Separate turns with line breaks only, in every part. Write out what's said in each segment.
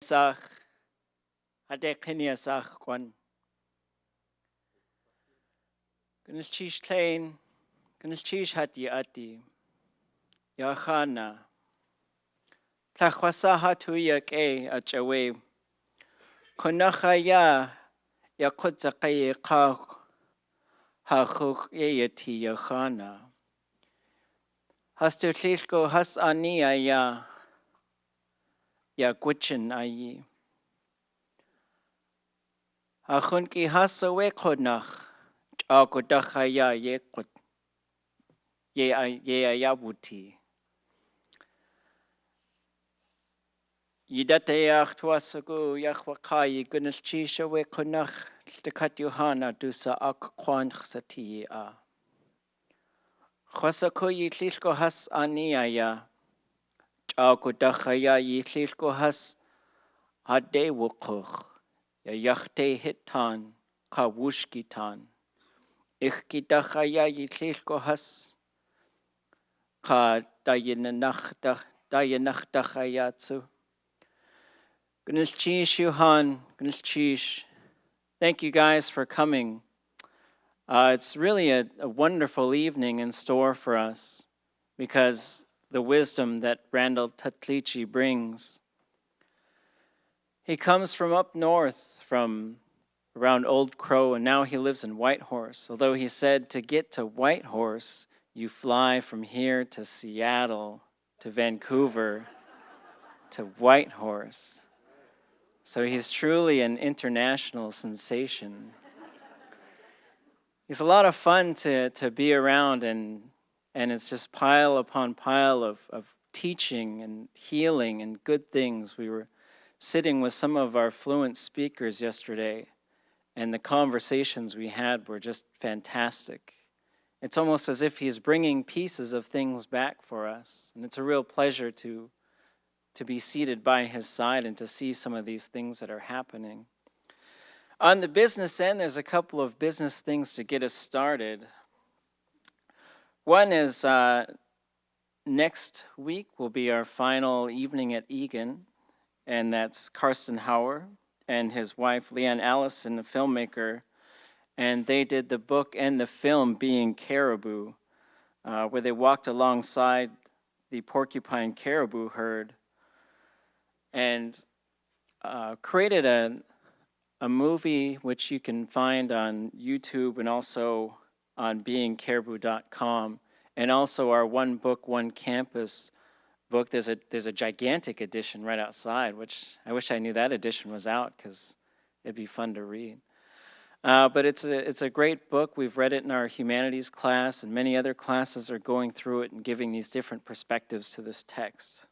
Sach Hadekiniasach Kwan Gunilchish Klein Gunilchish Hati Ati Yachana Tlachwasa Hatuyak Achawe Konachaya Yakutzakaye Kach Hachuk Yeti Yachana Hastutlishko Has Ania Ya Gwitch'in ayi. Achunki hasa wekonach. Akodachaya yekot. Ye ayabuti. Yidatayach twasagu yachwakayi gunilchisha wekonach. Ltekat Yohana dusa akwan xati a. Khwasako yitlishko has aniaya. Akodachaya yitlishko has ade wukuch. Ya yachte hitan, ka wushkitan. Ich gidachaya yitlishko has, ka dayanachdachayatsu. Gnilchish Yuhan, Gnilchish. Thank you guys for coming. It's really a wonderful evening in store for us because the wisdom that Randall Tetlichi brings. He comes from up north, from around Old Crow, and now he lives in Whitehorse. Although he said to get to Whitehorse, you fly from here to Seattle, to Vancouver, to Whitehorse. So he's truly an international sensation. He's a lot of fun to be around, and it's just pile upon pile of teaching and healing and good things. We were sitting with some of our fluent speakers yesterday, and the conversations we had were just fantastic. It's almost as if he's bringing pieces of things back for us, and it's a real pleasure to be seated by his side and to see some of these things that are happening. On the business end, there's a couple of business things to get us started. One is next week will be our final evening at Egan, and that's Karsten Heuer and his wife, Leanne Allison, the filmmaker, and they did the book and the film Being Caribou, where they walked alongside the porcupine caribou herd and created a movie which you can find on YouTube and also on beingcaribou.com, and also our One Book, One Campus book. There's a gigantic edition right outside, which I wish I knew that edition was out because it'd be fun to read. But it's a great book. We've read it in our humanities class, and many other classes are going through it and giving these different perspectives to this text.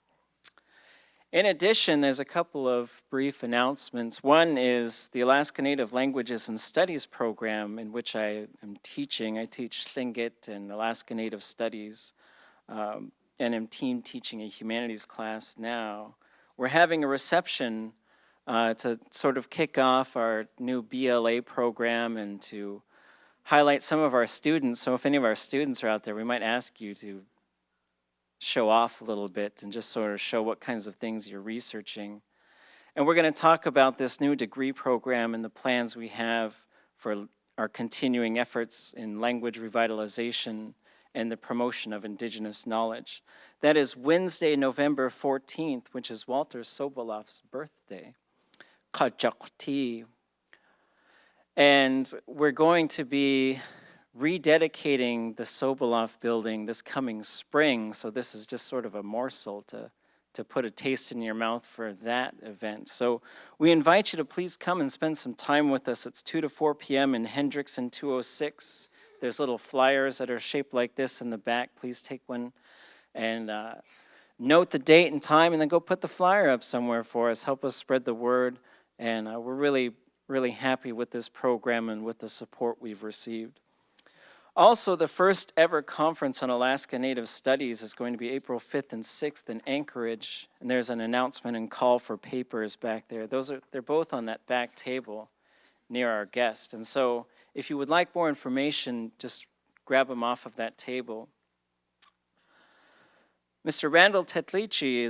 In addition, there's a couple of brief announcements. One is the Alaska Native Languages and Studies program in which I am teaching. I teach Tlingit and Alaska Native Studies, and am teaching a humanities class now. We're having a reception to sort of kick off our new BLA program and to highlight some of our students. So if any of our students are out there, we might ask you to show off a little bit and just sort of show what kinds of things you're researching. And we're going to talk about this new degree program and the plans we have for our continuing efforts in language revitalization and the promotion of indigenous knowledge. That is Wednesday, November 14th, which is Walter Sobolov's birthday. Kajakti. And we're going to be rededicating the Sobolov building this coming spring, so this is just sort of a morsel to put a taste in your mouth for that event. So we invite you to please come and spend some time with us. It's 2 to 4 p.m. in Hendrickson 206. There's little flyers that are shaped like this in the back. Please take one and note the date and time, and then go put the flyer up somewhere for us. Help us spread the word, and we're really, really happy with this program and with the support we've received. Also, the first ever conference on Alaska Native Studies is going to be April 5th and 6th in Anchorage, and there's an announcement and call for papers back there. They're both on that back table near our guest. And so if you would like more information, just grab them off of that table. Mr. Randall Tetlichi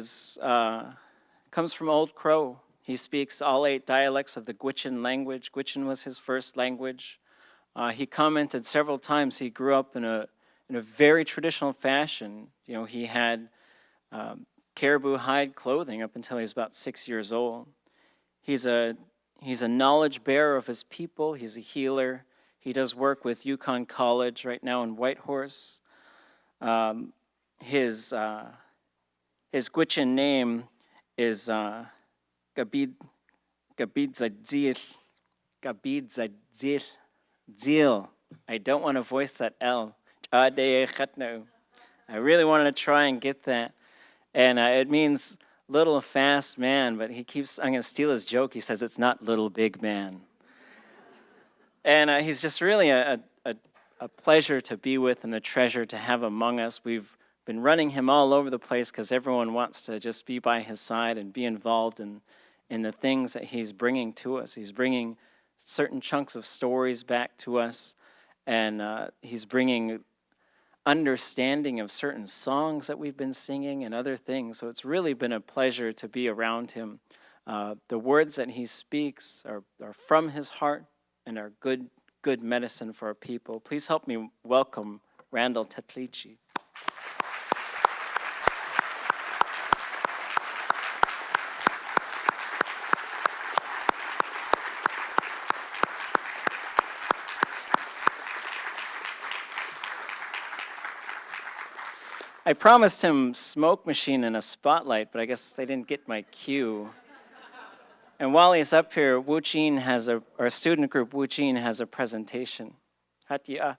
comes from Old Crow. He speaks all 8 dialects of the Gwitch'in language. Gwitch'in was his first language. He commented several times he grew up in a very traditional fashion. You know, he had caribou hide clothing up until he was about 6 years old. He's a knowledge bearer of his people. He's a healer. He does work with Yukon College right now in Whitehorse. His Gwitch'in name is Gabid Zil. I don't want to voice that L. I really wanted to try and get that. And it means little fast man, but I'm going to steal his joke. He says it's not little big man. And he's just really a pleasure to be with and a treasure to have among us. We've been running him all over the place because everyone wants to just be by his side and be involved in the things that he's bringing to us. He's bringing certain chunks of stories back to us, and he's bringing understanding of certain songs that we've been singing and other things. So it's really been a pleasure to be around him. The words that he speaks are from his heart and are good medicine for our people. Please help me welcome Randall Tetlichi. I promised him smoke machine and a spotlight, but I guess they didn't get my cue. And while he's up here, Gwitch'in our student group Gwitch'in has a presentation. Hatia.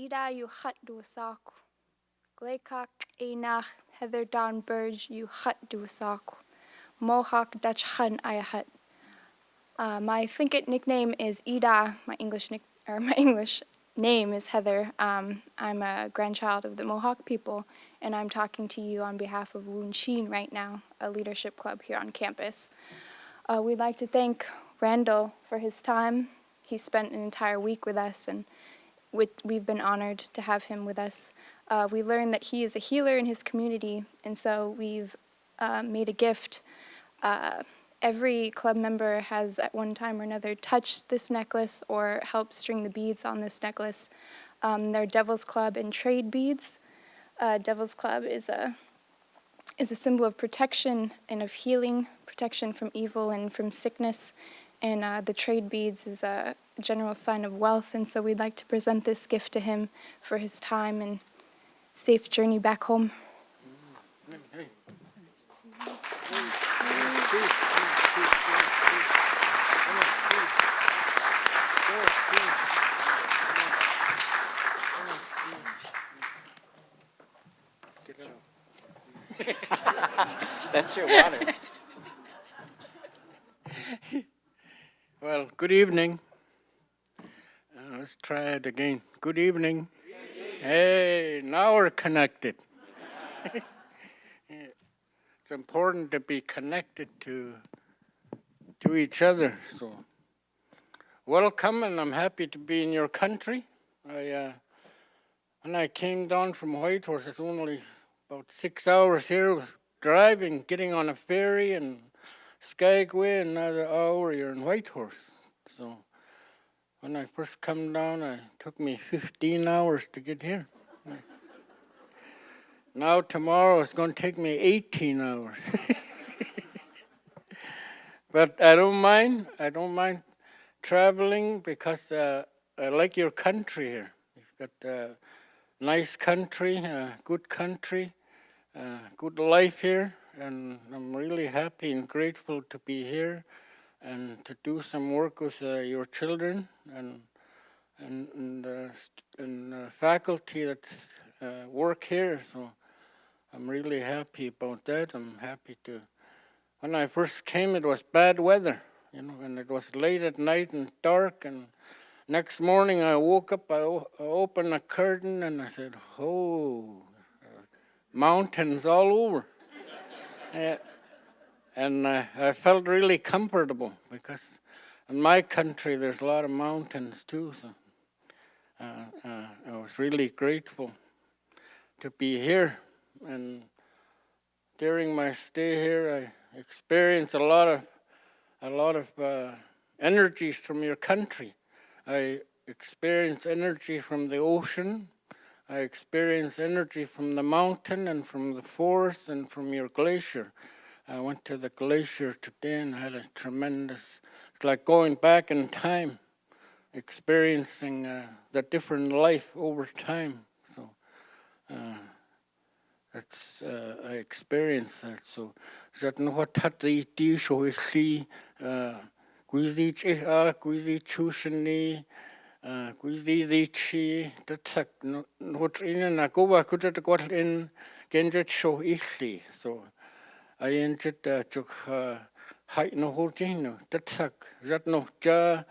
Ida you hut do saku. Glekak einach heather down burge you hut do saku. Mohawk Dutch hun I hut. My Thlinkit nickname is Ida. My English name is Heather. I'm a grandchild of the Mohawk people, and I'm talking to you on behalf of Vuntut right now, a leadership club here on campus. We'd like to thank Randall for his time. He spent an entire week with us, and we've been honored to have him with us. We learned that he is a healer in his community, and so we've made a gift. Every club member has at one time or another touched this necklace or helped string the beads on this necklace. They're Devil's Club and trade beads. Devil's Club is a symbol of protection and of healing, protection from evil and from sickness. And the trade beads is a general sign of wealth, and so we'd like to present this gift to him for his time and safe journey back home.
That's your water.
Well, good evening. Let's try it again. Good evening. Hey, now we're connected. It's important to be connected to each other. So, welcome, and I'm happy to be in your country. When I came down from Whitehorse, it's only about 6 hours here driving, getting on a ferry and Skagway, another hour you're in Whitehorse. So when I first come down, it took me 15 hours to get here. Now tomorrow it's going to take me 18 hours. But I don't mind traveling because I like your country here. You've got a nice country, good life here. And I'm really happy and grateful to be here and to do some work with your children and faculty that work here. So I'm really happy about that. I'm happy to. When I first came, it was bad weather, and it was late at night and dark, and Next morning I woke up, I opened a curtain and I said, oh, mountains all over. And I felt really comfortable because in my country there's a lot of mountains too. So I was really grateful to be here. And during my stay here, I experienced a lot of energies from your country. I experienced energy from the ocean. I experienced energy from the mountain and from the forest and from your glacier. I went to the glacier today and had a tremendous, it's like going back in time, experiencing the different life over time. So that's, I experienced that. So, Jatno what had the show is see, Guizi Chiha, Guizi Chushani, Guizi the Chi, the Tuck, what in a Goa could it got in Genjet show Ichli. So, I entered Chuk Height no Hojino, the Tuck, Jatno Ja,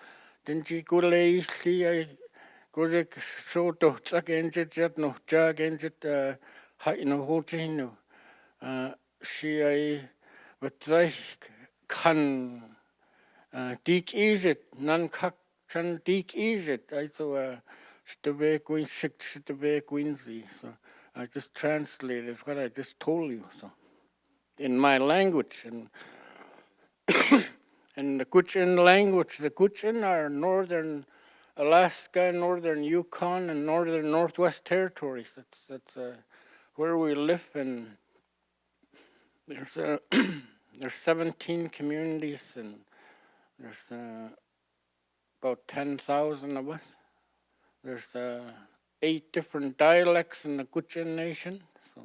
Dinji Gule Ichli, I Gojek show to Tuck entered Jatno Ja, entered Height no Hojino. She I wat zeg kan dik is it nan kak chan dik is it I so stebe queen shik stebe quincy. So I just translated what I just told you, so in my language. And and the Gwitch'in language, the Gwitch'in are northern Alaska, northern Yukon, and northern Northwest Territories. That's where we live. And there's there's 17 communities, and there's about 10,000 of us. There's 8 different dialects in the Gwitch'in Nation. So,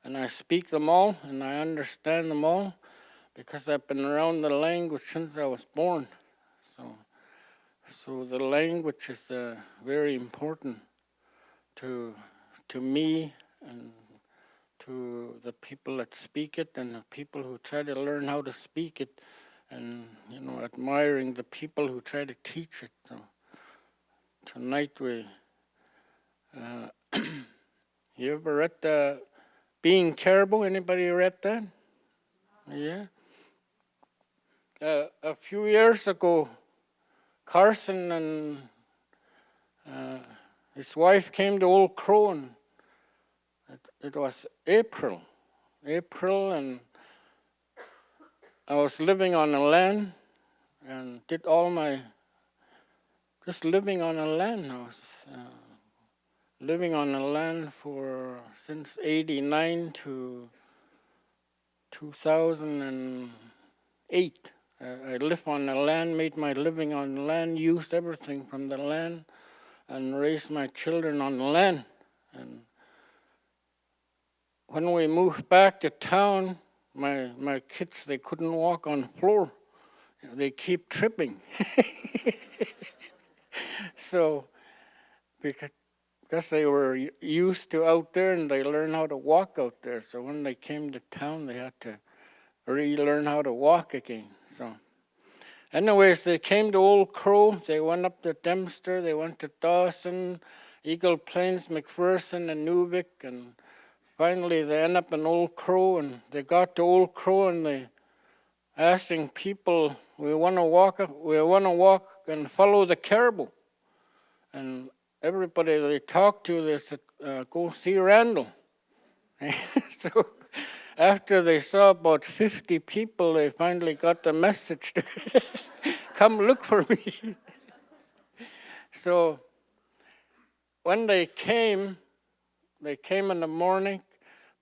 and I speak them all, and I understand them all because I've been around the language since I was born. So the language is very important to me and to the people that speak it and the people who try to learn how to speak it, and admiring the people who try to teach it. So tonight we you ever read Being Caribou? Anybody read that? Yeah. A few years ago, Karsten and his wife came to Old Crow, and it was April, and I was living on the land and did all my, just living on the land. I was living on the land since 89 to 2008. I lived on the land, made my living on the land, used everything from the land, and raised my children on the land. And when we moved back to town, my kids, they couldn't walk on the floor. They keep tripping. So, because they were used to out there and they learned how to walk out there. So when they came to town, they had to relearn how to walk again. So anyways, they came to Old Crow. They went up to Dempster. They went to Dawson, Eagle Plains, McPherson, and Newvik. And finally, they end up in Old Crow. And they got to Old Crow, and they asking people, we want to walk and follow the caribou. And everybody they talked to, they said, go see Randall. So after they saw about 50 people, they finally got the message to come look for me. So when they came in the morning,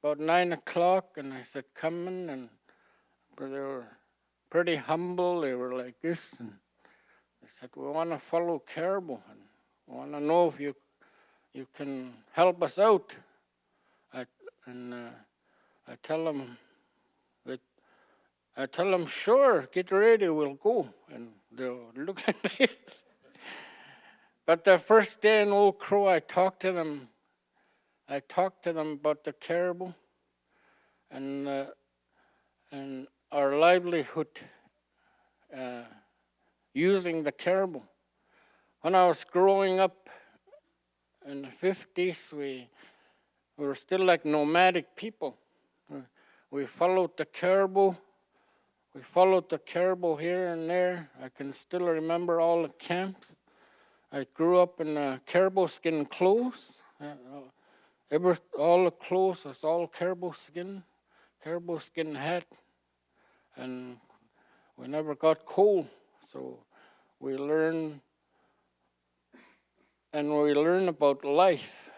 about 9 o'clock, and I said, come in, and they were pretty humble. They were like this, and they said, we want to follow caribou, and we want to know if you can help us out. I tell them, sure, get ready, we'll go. And they'll look at me. But the first day in Old Crow, I talked to them about the caribou and our livelihood using the caribou. when I was growing up in the 50s, we were still like nomadic people. We followed the caribou. We followed the caribou here and there. I can still remember all the camps. I grew up in caribou skin clothes. All the clothes was all caribou skin hat, and we never got cold. So we learn about life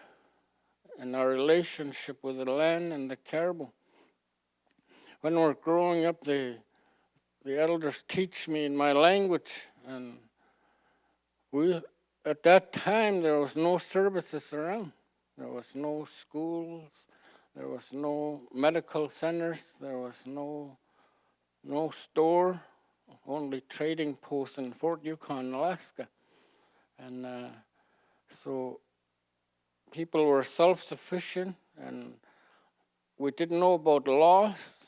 and our relationship with the land and the caribou. When we're growing up, the elders teach me in my language, and at that time there was no services around. There was no schools, there was no medical centers, there was no store, only trading posts in Fort Yukon, Alaska. And so people were self-sufficient, and we didn't know about laws.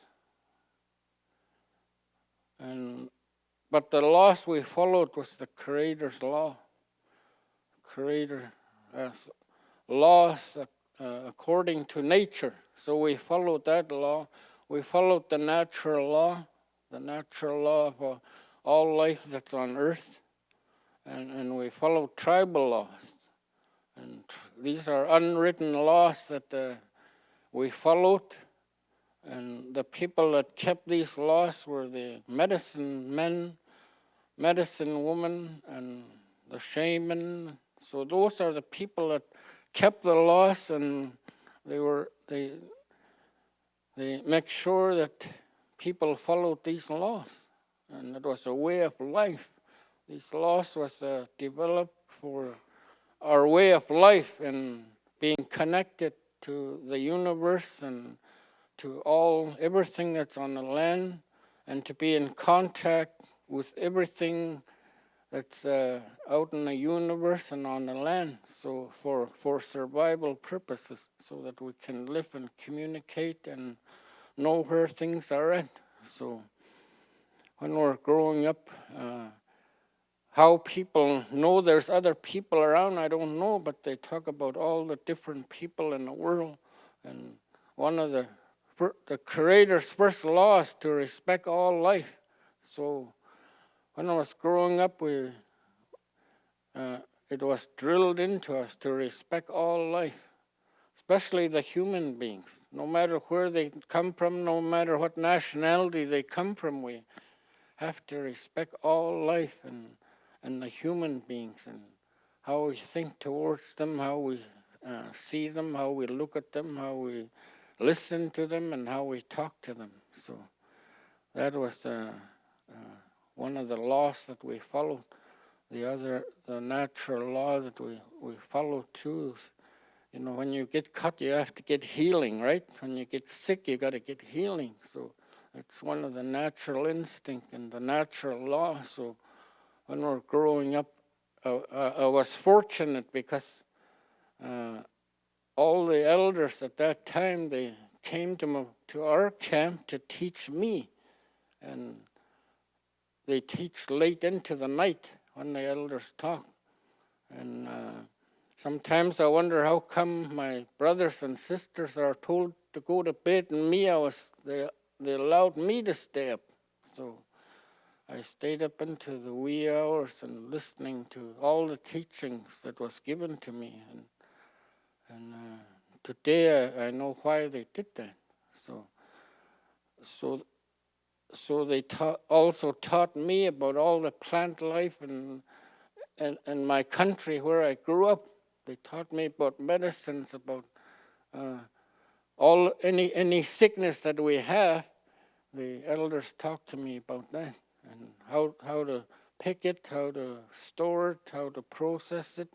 But the laws we followed was the Creator's law. Creator has laws according to nature. So we followed that law. We followed the natural law of all life that's on earth. And we followed tribal laws. And these are unwritten laws that we followed. And the people that kept these laws were the medicine men, medicine women, and the shaman. So those are the people that kept the laws, and they make sure that people followed these laws, and it was a way of life. These laws was developed for our way of life and being connected to the universe and to everything that's on the land, and to be in contact with everything that's out in the universe and on the land, so for survival purposes, so that we can live and communicate and know where things are at. So when we're growing up, how people know there's other people around, I don't know, but they talk about all the different people in the world. And one of the Creator's first law is to respect all life. So when I was growing up, it was drilled into us to respect all life, especially the human beings. No matter where they come from, no matter what nationality they come from, we have to respect all life and the human beings, and how we think towards them, how we see them, how we look at them, how we listen to them, and how we talk to them. So that was one of the laws that we followed. The natural law that we follow too is, when you get cut, you have to get healing, right? When you get sick, you got to get healing. So it's one of the natural instinct and the natural law. So when we're growing up, I was fortunate because all the elders at that time, they came to our camp to teach me, and they teach late into the night when the elders talk. And sometimes I wonder how come my brothers and sisters are told to go to bed, and they allowed me to stay up. So I stayed up into the wee hours and listening to all the teachings that was given to me. And today I know why they did that. So they also taught me about all the plant life and my country where I grew up. They taught me about medicines, about any sickness that we have. The elders talked to me about that, and how to pick it, how to store it, how to process it,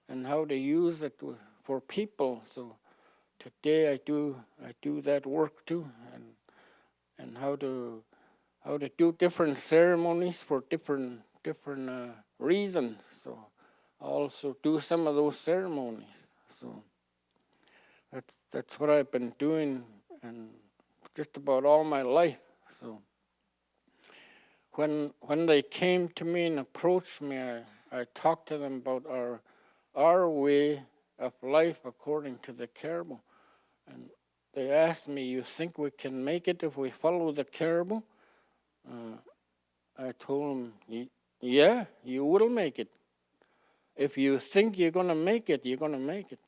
and how to use it for people. So today I do that work too, and how to do different ceremonies for different reasons. So I also do some of those ceremonies. So that's what I've been doing, and just about all my life. So when they came to me and approached me, I talk to them about our way of life according to the Caribou. And they asked me, you think we can make it if we follow the Caribou? I told them, yeah, you will make it. If you think you're going to make it, you're going to make it.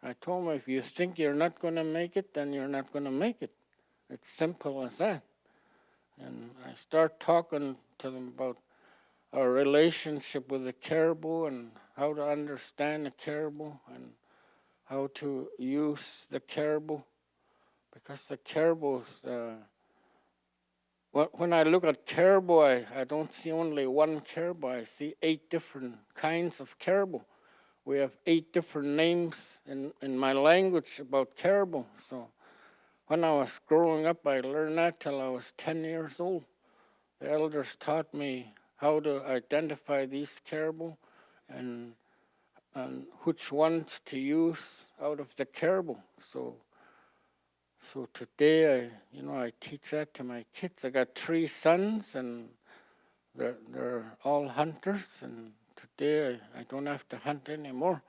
I told them, if you think you're not going to make it, then you're not going to make it. It's simple as that. And I start talking to them about our relationship with the Caribou and how to understand the Caribou and how to use the Caribou. Because the Caribou, when I look at Caribou, I don't see only one Caribou. I see 8 different kinds of Caribou. We have 8 different names in my language about Caribou. So when I was growing up, I learned that till I was 10 years old. The elders taught me how to identify these Caribou and which ones to use out of the Caribou. So today, I teach that to my kids. I got 3 sons, and they're all hunters. And today, I don't have to hunt anymore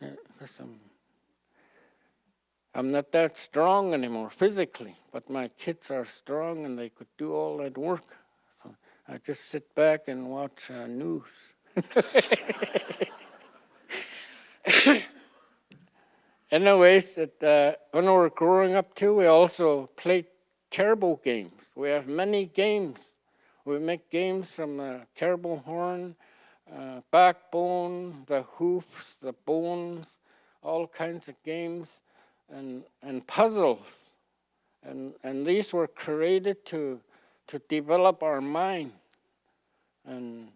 because I'm not that strong anymore physically. But my kids are strong, and they could do all that work. So I just sit back and watch news. Anyways, when we were growing up too, we also played caribou games. We have many games. We make games from the caribou horn, backbone, the hoofs, the bones, all kinds of games, and puzzles. And these were created to develop our mind, and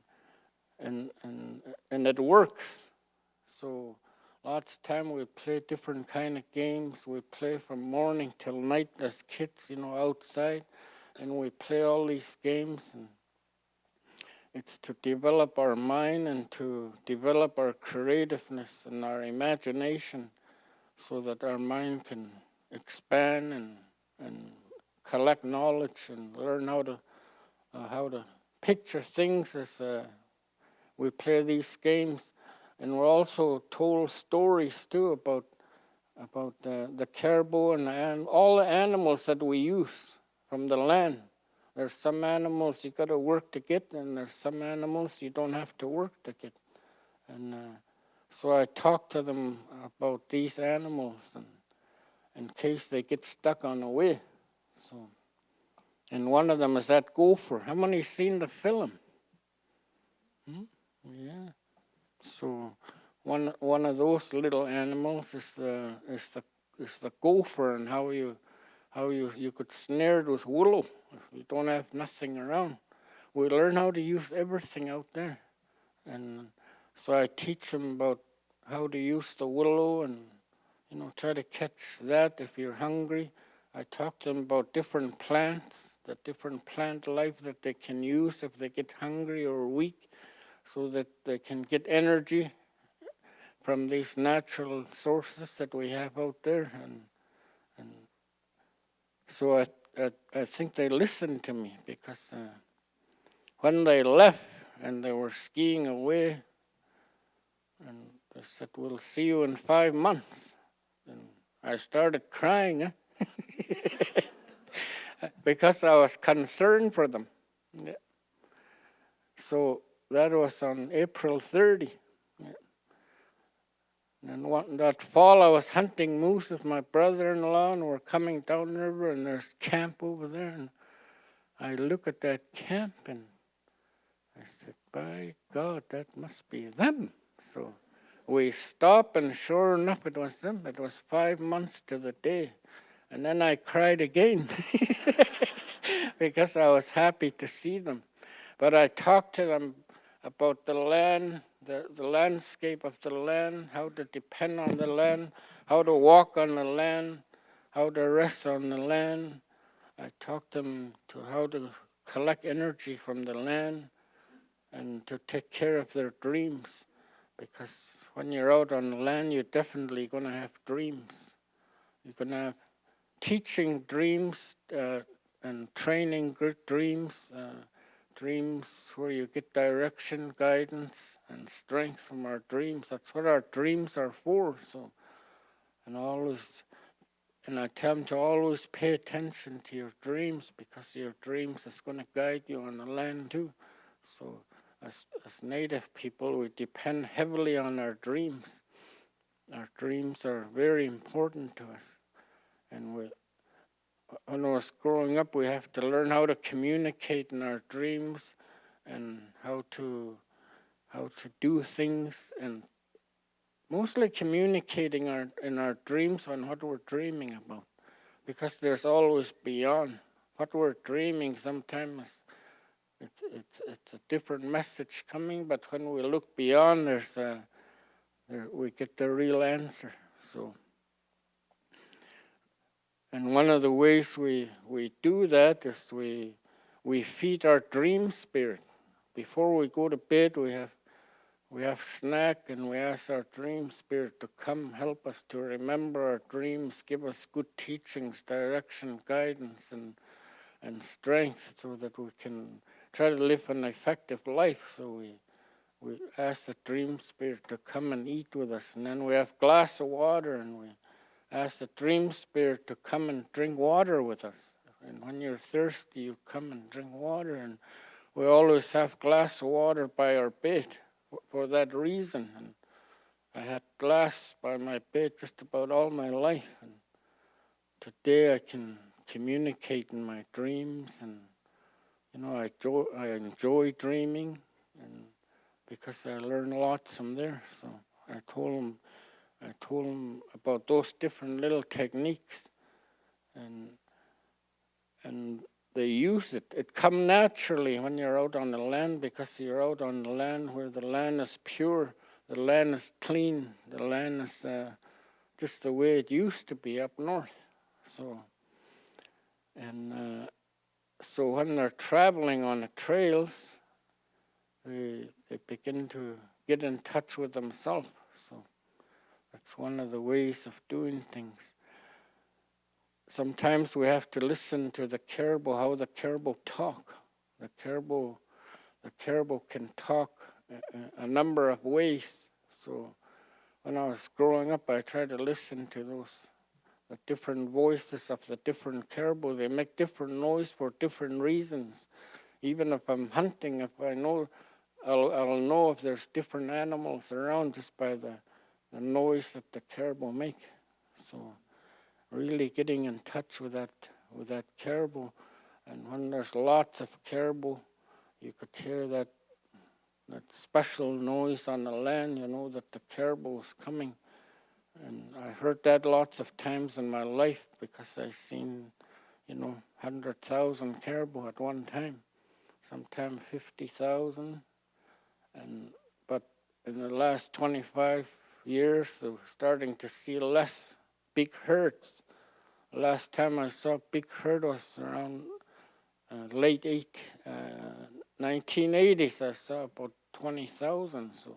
it works. So lots of time we play different kind of games. We play from morning till night as kids, outside, and we play all these games. And it's to develop our mind and to develop our creativeness and our imagination, so that our mind can expand and collect knowledge and learn how to picture things as we play these games. And we're also told stories too about the caribou and all the animals that we use from the land. There's some animals you got to work to get, and there's some animals you don't have to work to get. And so I talk to them about these animals, and in case they get stuck on the way. So, and one of them is that gopher. How many seen the film? Yeah. So one of those little animals is the gopher, and how you could snare it with willow if you don't have nothing around. We learn how to use everything out there, and so I teach them about how to use the willow and try to catch that if you're hungry. I talk to them about different plants, the different plant life that they can use if they get hungry or weak, so that they can get energy from these natural sources that we have out there. And so I think they listened to me, because when they left and they were skiing away, and they said, we'll see you in 5 months. And I started crying because I was concerned for them. Yeah. So that was on April 30. Yeah. And that fall, I was hunting moose with my brother-in-law, and we're coming down the river, and there's camp over there. And I look at that camp, and I said, by God, that must be them. So we stopped, and sure enough, it was them. It was 5 months to the day. And then I cried again because I was happy to see them. But I talked to them about the land, the landscape of the land, how to depend on the land, how to walk on the land, how to rest on the land. I talked them to how to collect energy from the land and to take care of their dreams. Because when you're out on the land, you're definitely going to have dreams. You're going to have teaching dreams and training good dreams Dreams where you get direction, guidance, and strength from our dreams. That's what our dreams are for. So, and I tell them to always pay attention to your dreams, because your dreams is going to guide you on the land too. So as Native people, we depend heavily on our dreams. Our dreams are very important to us. And when I was growing up, we have to learn how to communicate in our dreams and how to do things, and mostly communicating in our dreams on what we're dreaming about, because there's always beyond what we're dreaming. Sometimes it's a different message coming, but when we look beyond, we get the real answer. So, and one of the ways we do that is we feed our dream spirit. Before we go to bed, we have snack, and we ask our dream spirit to come help us to remember our dreams, give us good teachings, direction, guidance, and strength, so that we can try to live an effective life. So we ask the dream spirit to come and eat with us, and then we have a glass of water, and we ask the dream spirit to come and drink water with us. And when you're thirsty, you come and drink water, and we always have a glass of water by our bed for that reason. And I had glass by my bed just about all my life, and today I can communicate in my dreams, and I enjoy dreaming, and because I learn a lot from there. So I told them about those different little techniques, and they use it. It comes naturally when you're out on the land, because you're out on the land where the land is pure, the land is clean, the land is just the way it used to be up north. So, so when they're traveling on the trails, they begin to get in touch with themselves. So that's one of the ways of doing things. Sometimes we have to listen to the caribou, how the caribou talk. The caribou can talk a number of ways. So when I was growing up, I tried to listen to the different voices of the different caribou. They make different noise for different reasons. Even if I'm hunting, if I know, I'll know if there's different animals around just by the noise that the caribou make. So really getting in touch with that caribou. And when there's lots of caribou, you could hear that special noise on the land, that the caribou is coming. And I heard that lots of times in my life, because I seen 100,000 caribou at one time, sometimes 50,000. But in the last 25 years, we're starting to see less big herds. Last time I saw a big herd was around late 1980s. I saw about 20,000. So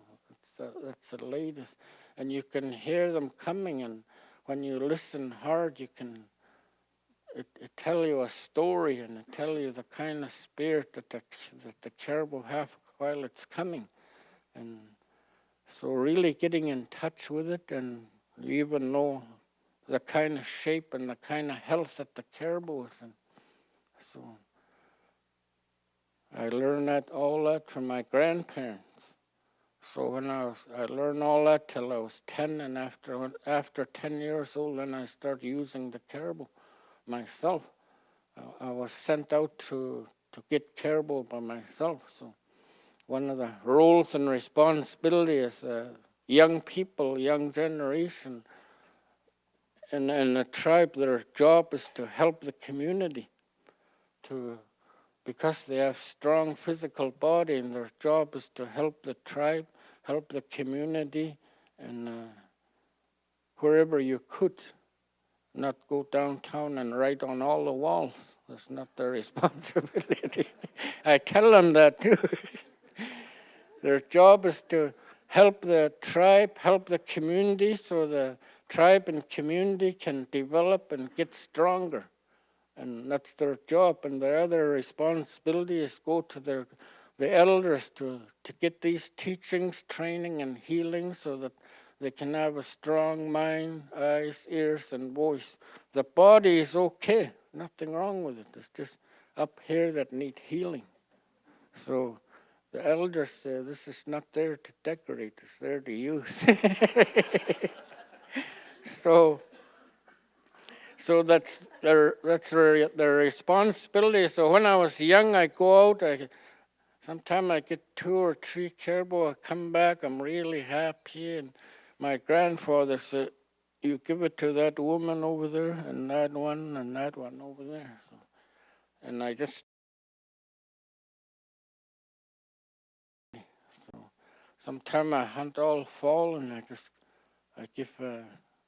that's the latest. And you can hear them coming, and when you listen hard, it tell you a story, and it tell you the kind of spirit that the caribou have while it's coming. And so really getting in touch with it, and you even know the kind of shape and the kind of health that the caribou is in. So I learned all that from my grandparents. So when I learned all that till I was 10, and after 10 years old, then I started using the caribou myself. I was sent out to get caribou by myself. So one of the roles and responsibilities young people, young generation, and a tribe, their job is to help the community, because they have strong physical body, and their job is to help the tribe, help the community, and wherever you could, not go downtown and write on all the walls. That's not their responsibility. I tell them that too. Their job is to help the tribe, help the community, so the tribe and community can develop and get stronger. and that's their job. And their other responsibility is go to the elders to get these teachings, training, and healing so that they can have a strong mind, eyes, ears, and voice. The body is okay, nothing wrong with it. It's just up here that need healing. So the elders say this is not there to decorate, it's there to use. So that's their responsibility. So when I was young, I go out. Sometimes I get 2 or 3 caribou. I come back. I'm really happy. And my grandfather said, "You give it to that woman over there, and that one over there." So, and I just sometimes I hunt all fall, and I give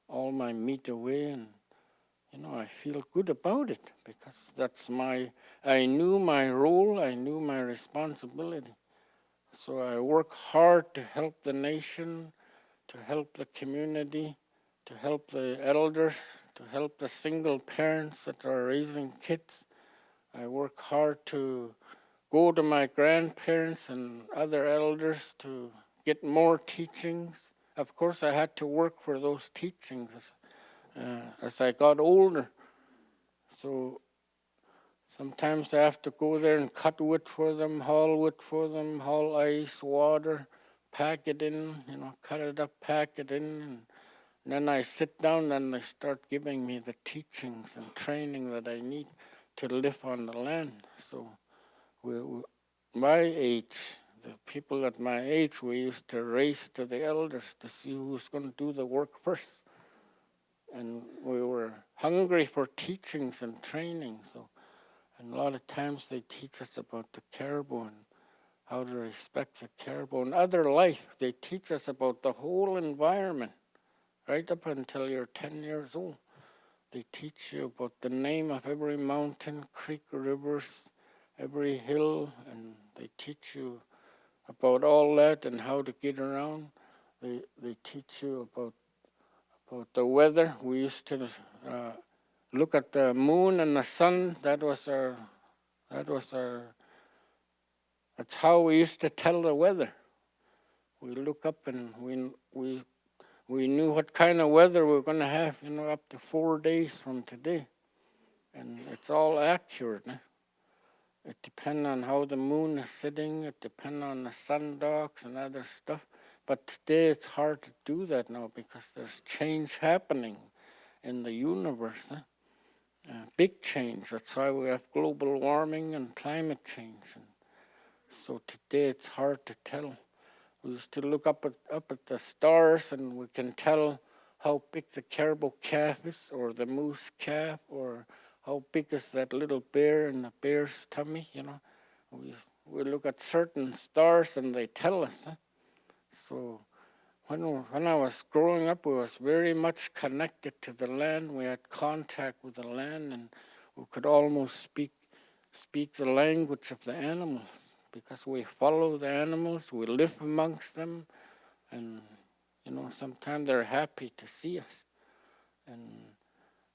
all my meat away, and I feel good about it because I knew my role, I knew my responsibility. So I work hard to help the nation, to help the community, to help the elders, to help the single parents that are raising kids. I work hard to go to my grandparents and other elders to get more teachings. Of course, I had to work for those teachings as I got older. So sometimes I have to go there and cut wood for them, haul ice, water, pack it in, cut it up, pack it in. And then I sit down and they start giving me the teachings and training that I need to live on the land. So my age, the people at my age, we used to race to the elders to see who's going to do the work first. And we were hungry for teachings and training. And a lot of times they teach us about the caribou and how to respect the caribou and other life. They teach us about the whole environment right up until you're 10 years old. They teach you about the name of every mountain, creek, rivers, every hill, and they teach you about all that and how to get around. They teach you about the weather. We used to look at the moon and the sun. That's how we used to tell the weather. We look up and we knew what kind of weather we were going to have, up to 4 days from today. And it's all accurate. It depends on how the moon is sitting. It depends on the sundogs and other stuff. But today it's hard to do that now because there's change happening in the universe. Big change. That's why we have global warming and climate change. And so today it's hard to tell. We used to look up at the stars and we can tell how big the caribou calf is or the moose calf or how big is that little bear in the bear's tummy, We look at certain stars and they tell us. So when I was growing up, we was very much connected to the land. We had contact with the land and we could almost speak the language of the animals because we follow the animals, we live amongst them, and sometimes they're happy to see us. And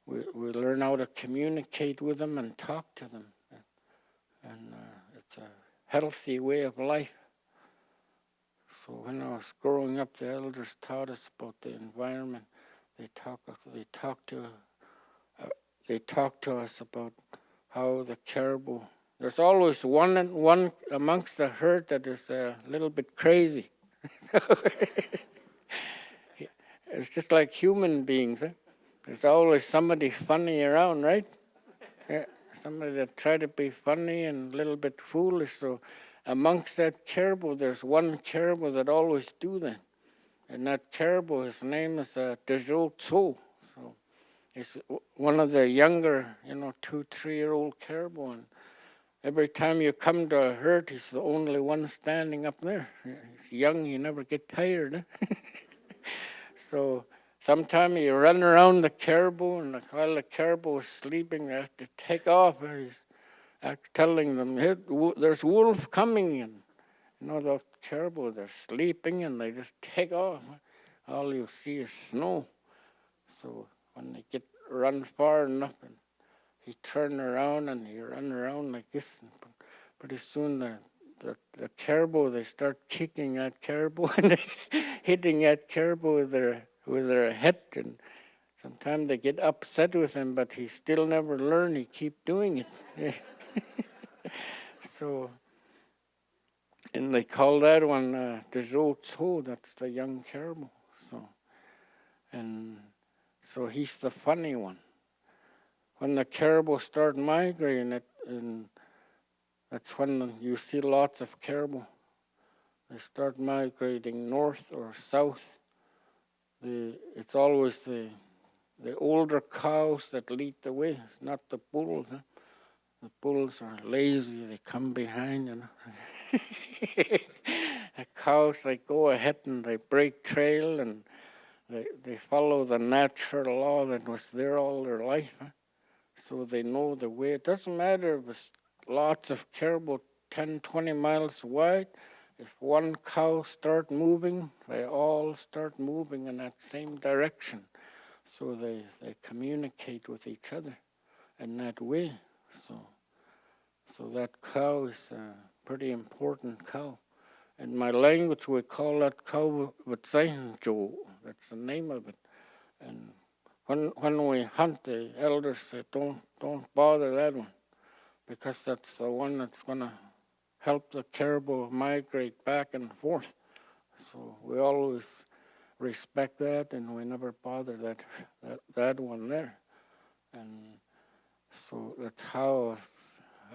we learn how to communicate with them and talk to them. And it's a healthy way of life. So when I was growing up, the elders taught us about the environment. They talk to us about how the caribou. There's always one amongst the herd that is a little bit crazy. It's just like human beings. There's always somebody funny around, right? Yeah, somebody that try to be funny and a little bit foolish. So amongst that caribou, there's one caribou that always do that. And that caribou, his name is Dejo Tso. So he's one of the younger, 2, 3-year-old caribou. And every time you come to a herd, he's the only one standing up there. He's young, you never get tired. So sometimes you run around the caribou, and while the caribou is sleeping, they have to take off. He's telling them, hey, there's wolf coming. And the caribou, they're sleeping, and they just take off. All you see is snow. So when they run far enough, and he turn around and he run around like this. And pretty soon the caribou, they start kicking at caribou and hitting at caribou with their head. And sometimes they get upset with him, but he still never learn. He keep doing it. So, and they call that one the Zhou, that's the young caribou. So he's the funny one. When the caribou start migrating, and that's when you see lots of caribou. They start migrating north or south. It's always the older cows that lead the way. It's not the bulls. Huh? The bulls are lazy. They come behind, you know. The cows, they go ahead and they break trail, and they follow the natural law that was there all their life. Huh? So they know the way. It doesn't matter if it's lots of caribou 10, 20 miles wide. If one cow start moving, they all start moving in that same direction. So they communicate with each other in that way. So that cow is a pretty important cow. In my language, we call that cow Gwitch'in. That's the name of it. And when we hunt, the elders say, don't bother that one, because that's the one that's going to help the caribou migrate back and forth. So we always respect that, and we never bother that one there. And so that's how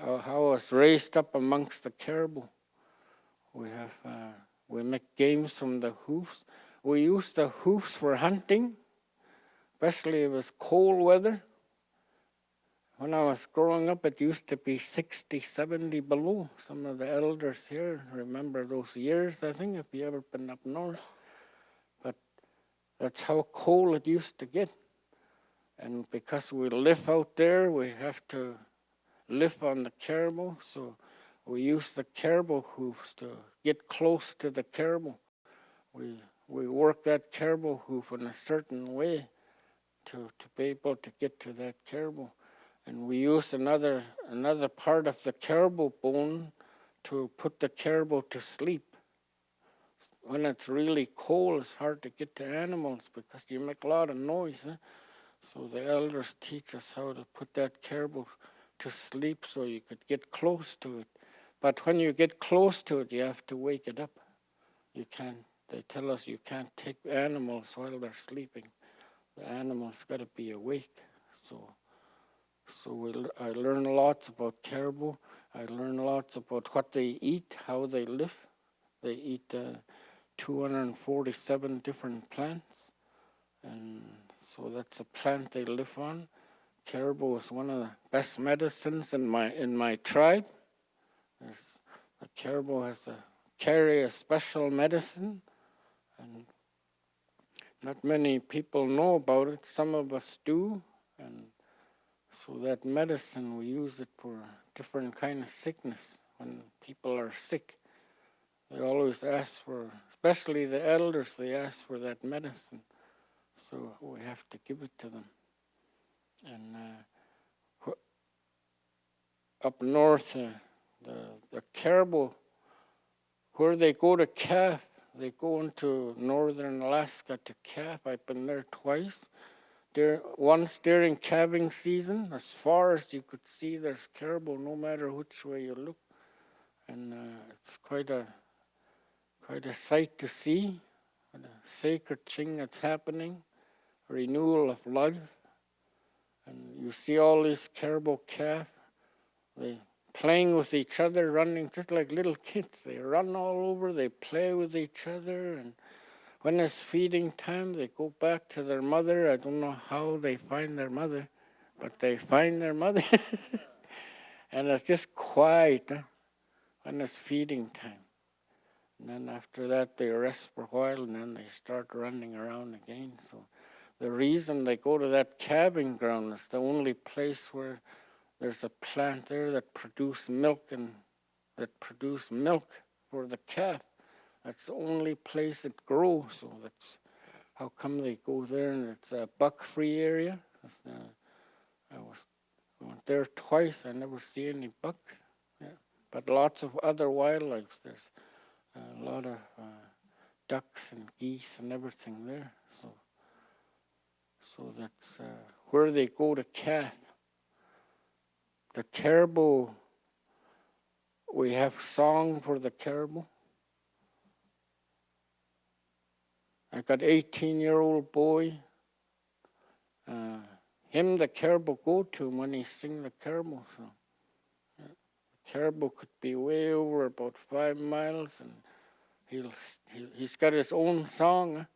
I was raised up amongst the caribou. We make games from the hoofs. We use the hoofs for hunting, especially if it's cold weather. When I was growing up, it used to be 60, 70 below. Some of the elders here remember those years, I think, if you ever been up north. But that's how cold it used to get. And because we live out there, we have to live on the caribou. So we use the caribou hoofs to get close to the caribou. We work that caribou hoof in a certain way to be able to get to that caribou. And we use another part of the caribou bone to put the caribou to sleep. When it's really cold, it's hard to get to animals because you make a lot of noise. Huh? So the elders teach us how to put that caribou to sleep so you could get close to it. But when you get close to it, you have to wake it up. You can't. They tell us you can't take animals while they're sleeping. The animals got to be awake. So I learn lots about caribou. I learn lots about what they eat, how they live. They eat 247 different plants, and so that's a plant they live on. Caribou is one of the best medicines in my tribe. The caribou carry a special medicine, and not many people know about it. Some of us do, and so that medicine, we use it for different kind of sickness. When people are sick, they always ask for, especially the elders, they ask for that medicine. So we have to give it to them. And up north, the caribou, where they go to calf, they go into northern Alaska to calf. I've been there twice. Once during calving season, as far as you could see, there's caribou no matter which way you look, and it's quite a sight to see. A sacred thing that's happening, renewal of life, and you see all these caribou calf, they playing with each other, running just like little kids. They run all over, they play with each other, and when it's feeding time, they go back to their mother. I don't know how they find their mother, but they find their mother. And it's just quiet when it's feeding time. And then after that, they rest for a while, and then they start running around again. So the reason they go to that calving ground is the only place where there's a plant there that produces milk for the calf. That's the only place it grows, so that's how come they go there, and it's a buck-free area. I went there twice. I never see any bucks. Yeah. But lots of other wildlife. There's a lot of ducks and geese and everything there. So that's where they go to calf. The caribou, we have song for the caribou. I got 18-year-old boy. Him the caribou go to when he sing the caribou song. Yeah. The caribou could be way over about 5 miles, and he's got his own song.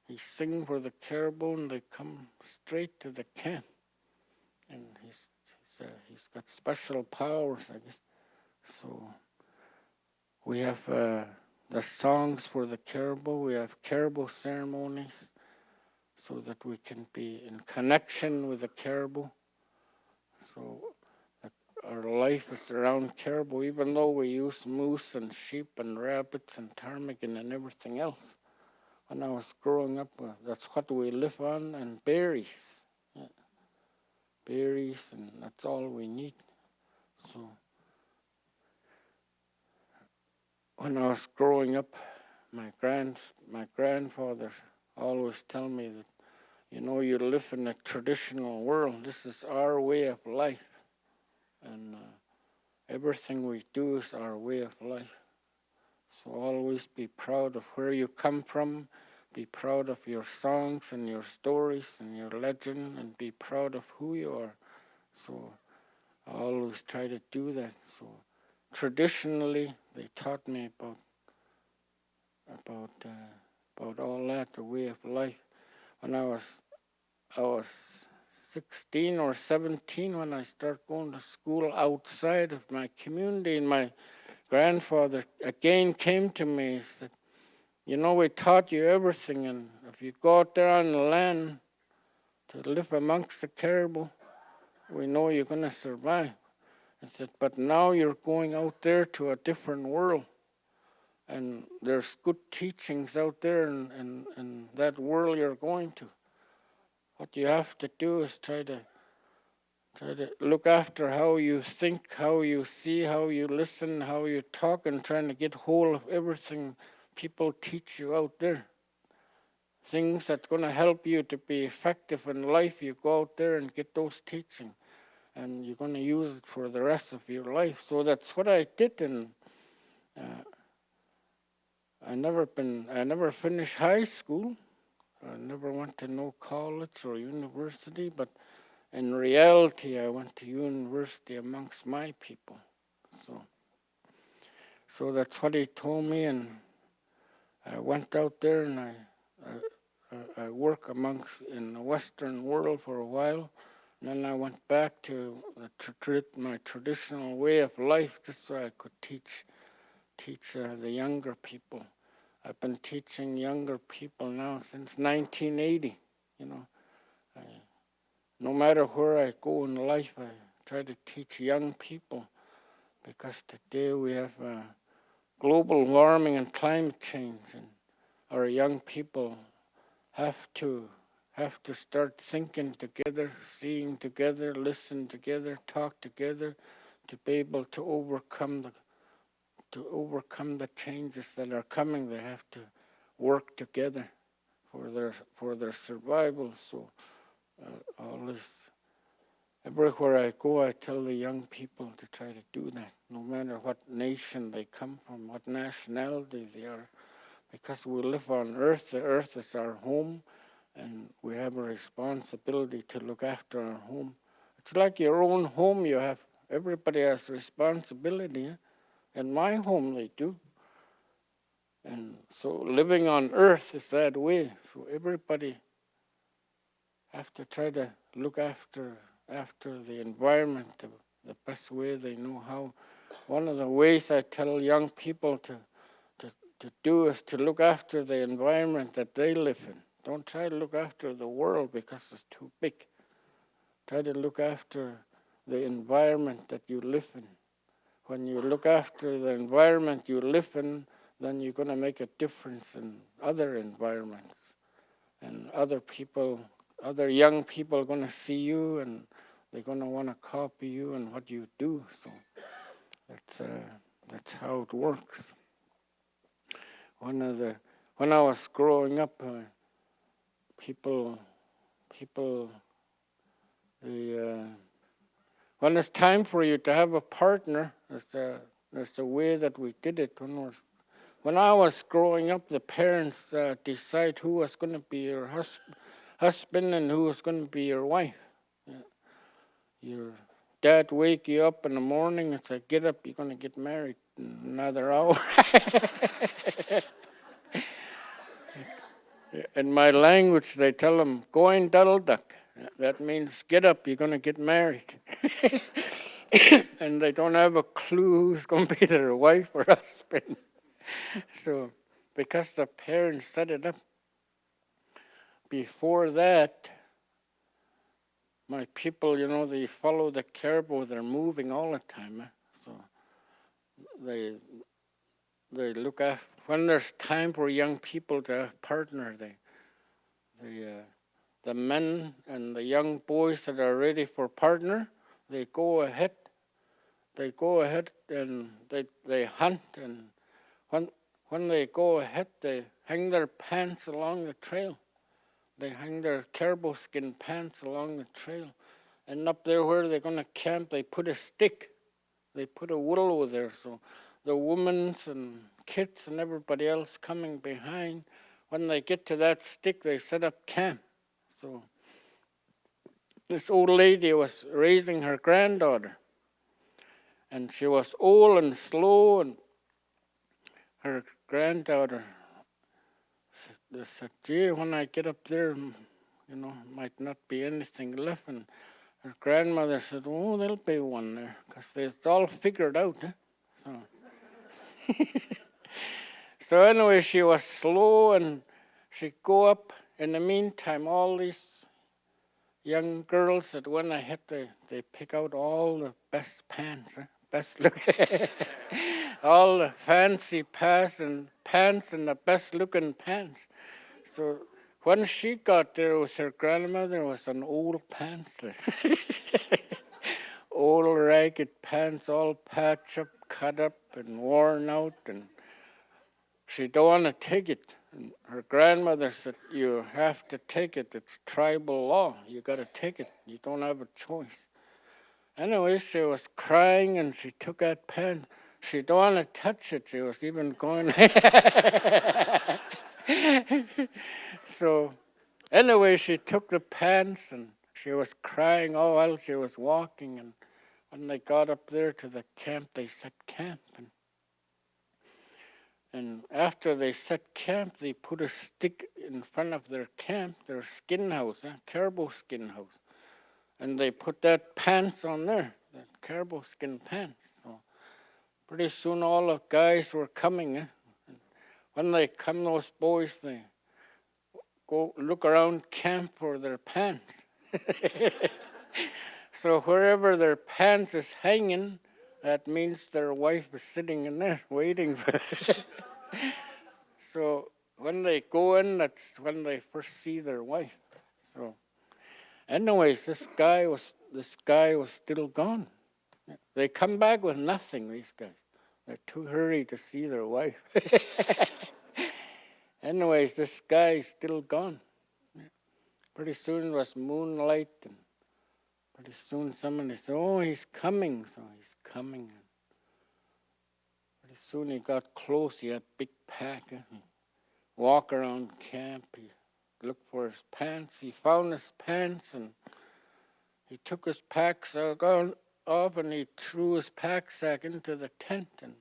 He sing for the caribou, and they come straight to the camp. And he's got special powers, I guess. So we have the songs for the caribou. We have caribou ceremonies so that we can be in connection with the caribou. So our life is around caribou, even though we use moose and sheep and rabbits and ptarmigan and everything else. When I was growing up, that's what we live on, and berries. Yeah. Berries, and that's all we need. So when I was growing up, my grandfather always tell me that, you live in a traditional world. This is our way of life. And everything we do is our way of life. So always be proud of where you come from. Be proud of your songs and your stories and your legend, and be proud of who you are. So I always try to do that. So traditionally, they taught me about all that, the way of life. When I was 16 or 17 when I started going to school outside of my community, and my grandfather again came to me and said, we taught you everything, and if you go out there on the land to live amongst the caribou, we know you're going to survive. I said, but now you're going out there to a different world, and there's good teachings out there in that world you're going to. What you have to do is try to look after how you think, how you see, how you listen, how you talk, and trying to get hold of everything people teach you out there. Things that's going to help you to be effective in life, you go out there and get those teachings, and you're going to use it for the rest of your life. So that's what I did, and I never finished high school. I never went to no college or university, but in reality, I went to university amongst my people. So that's what he told me, and I went out there and I worked in the Western world for a while. And then I went back to my traditional way of life, just so I could teach the younger people. I've been teaching younger people now since 1980. No matter where I go in life, I try to teach young people, because today we have global warming and climate change, and our young people have to start thinking together, seeing together, listen together, talk together, to be able to overcome the changes that are coming. They have to work together for their survival. So everywhere I go, I tell the young people to try to do that, no matter what nation they come from, what nationality they are, because we live on Earth. The Earth is our home, and we have a responsibility to look after our home. It's like your own home. Everybody has responsibility. In my home, they do. And so living on Earth is that way. So everybody have to try to look after the environment the best way they know how. One of the ways I tell young people to do is to look after the environment that they live in. Don't try to look after the world, because it's too big. Try to look after the environment that you live in. When you look after the environment you live in, then you're going to make a difference in other environments. And other young people are going to see you, and They're going to want to copy you and what you do. So that's how it works. When I was growing up, people, when it's time for you to have a partner, there's the way that we did it. When I was growing up, the parents decide who was going to be your husband and who was going to be your wife. Yeah. Your dad wake you up in the morning and say, "Get up, you're going to get married in another hour." In my language, they tell them, "Go in, duddle duck." That means get up, you're going to get married. And they don't have a clue who's going to be their wife or husband. So, because the parents set it up, before that, my people, they follow the caribou, they're moving all the time. So, they look at, when there's time for young people to partner, the men and the young boys that are ready for partner, they go ahead and they hunt, and when they go ahead, they hang their pants along the trail. They hang their caribou skin pants along the trail. And up there where they're going to camp, they put a stick. They put a willow there. So the women and kids and everybody else coming behind, when they get to that stick, they set up camp. So this old lady was raising her granddaughter. And she was old and slow, and her granddaughter said, "Gee, when I get up there, might not be anything left." And her grandmother said, "Oh, there'll be one there, because it's all figured out." So anyway, she was slow, and she'd go up. In the meantime, all these young girls that went ahead, they pick out all the best pants, best look, all the fancy pants and the best looking pants. So when she got there with her grandmother, was an old pants there. Old ragged pants, all patched up, cut up, and worn out, and she don't want to take it. And her grandmother said, "You have to take it. It's tribal law. You got to take it. You don't have a choice." Anyway, she was crying, and she took that pen. She don't want to touch it. She was even going. So anyway, she took the pants, and she was crying all while she was walking. And when they got up there to the camp, they set camp. And after they set camp, they put a stick in front of their camp, their skin house, caribou skin house. And they put that pants on there, that caribou skin pants. So pretty soon all the guys were coming. And when they come, those boys, they go look around camp for their pants. So wherever their pants is hanging, that means their wife is sitting in there waiting for them. So when they go in, that's when they first see their wife. So anyways, this guy was still gone. They come back with nothing, these guys. They're too hurried to see their wife. Anyways, this guy is still gone. Pretty soon it was moonlight, and pretty soon somebody said, "Oh, he's coming." So he's coming. Pretty soon he got close. He had a big pack. He walked around camp. He looked for his pants. He found his pants, and he took his pack sack off, and he threw his pack sack into the tent. And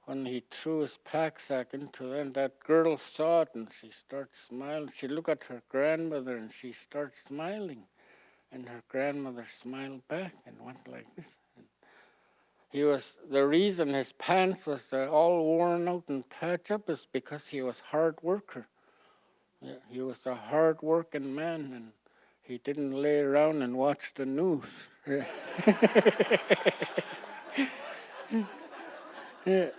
when he threw his pack sack into it, that girl saw it, and she started smiling. She looked at her grandmother, and she started smiling. And her grandmother smiled back and went like this. And the reason his pants was all worn out and patched up is because he was a hard worker. Yeah, he was a hard working man, and he didn't lay around and watch the news. Yeah.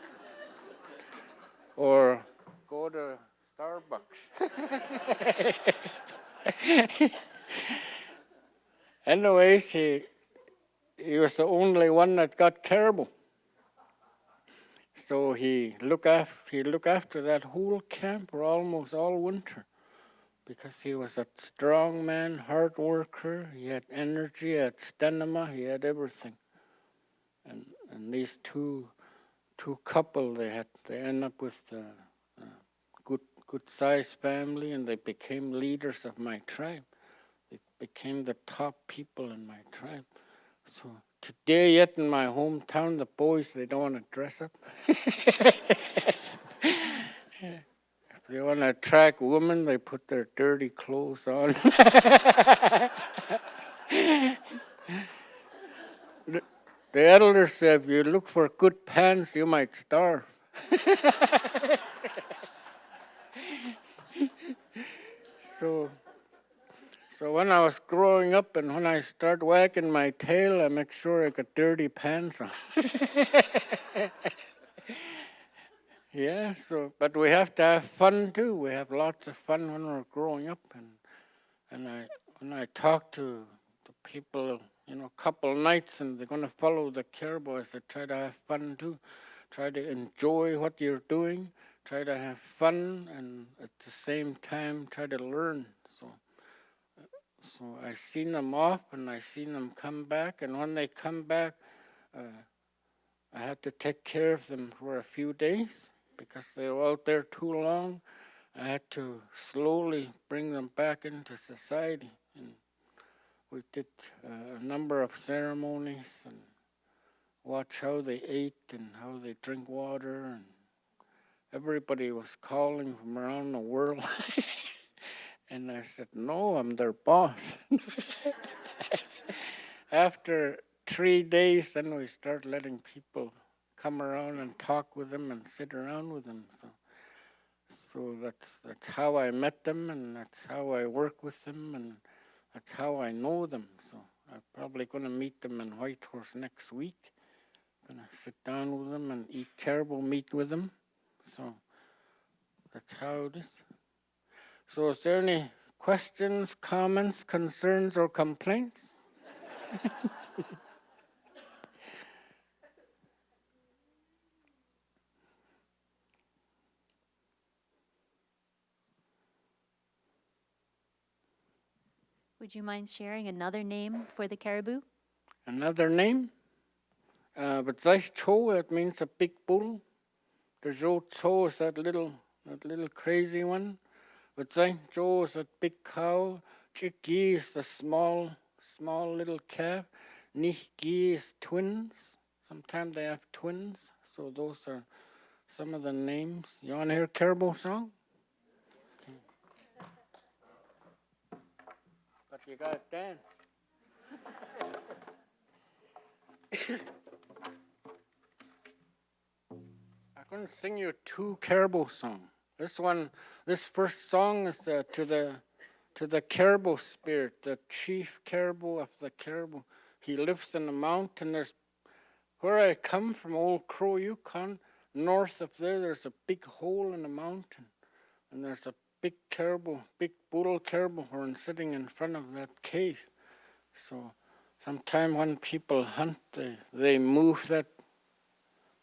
Or go to Starbucks. Anyways, he was the only one that got caribou. So he looked after that whole camp for almost all winter, because he was a strong man, hard worker. He had energy, he had stamina, he had everything. And these two couple, they end up with a good sized family, and they became leaders of my tribe. They became the top people in my tribe. So today, yet in my hometown, the boys, they don't want to dress up. If they want to attract women, they put their dirty clothes on. The elders said, if you look for good pants, you might starve. So when I was growing up and when I start wagging my tail, I make sure I got dirty pants on. Yeah, but we have to have fun too. We have lots of fun when we're growing up. And when I talk to the people, a couple nights, and they're going to follow the caribou, I said, try to have fun too. Try to enjoy what you're doing. Try to have fun, and at the same time, try to learn. So I seen them off, and I seen them come back. And when they come back, I had to take care of them for a few days because they were out there too long. I had to slowly bring them back into society. And we did a number of ceremonies and watch how they ate and how they drink water. And everybody was calling from around the world. And I said, no, I'm their boss. After 3 days, then we start letting people come around and talk with them and sit around with them. So that's how I met them, and that's how I work with them, and that's how I know them. So I'm probably going to meet them in Whitehorse next week. Going to sit down with them and eat caribou meat with them. So that's how it is. So is there any questions, comments, concerns, or complaints?
Would you mind sharing another name for the caribou?
Another name? B'tzach Cho, it means a big bull. The Zhou Cho is that little crazy one. B'tzach Cho is a big cow. Chiki is the small little calf. Nihgi is twins. Sometimes they have twins. So those are some of the names. You want to hear a caribou song? Okay. But you got to dance. I'm going to sing you 2 caribou songs. This first song is to the caribou spirit, the chief caribou of the caribou. He lives in the mountain. There's where I come from, Old Crow, Yukon. North of there's a big hole in the mountain, and there's a big caribou, big bull caribou horn sitting in front of that cave. So sometime when people hunt, they move that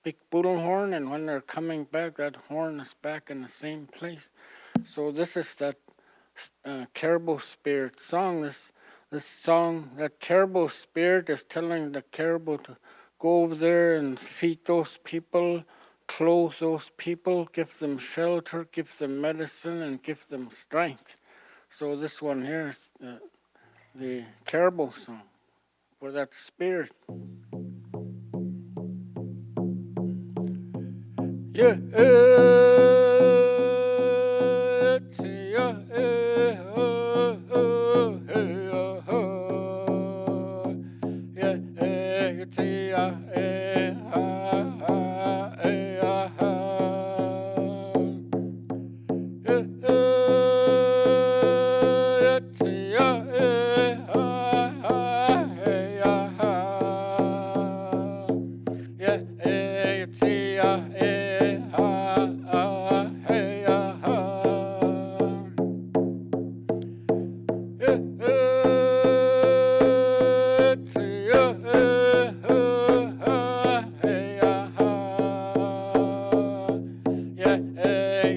big bull horn, and when they're coming back, that horn is back in the same place. So this is that caribou spirit song. This song, that caribou spirit is telling the caribou to go over there and feed those people, clothe those people, give them shelter, give them medicine, and give them strength. So this one here is the caribou song for that spirit. Yeah.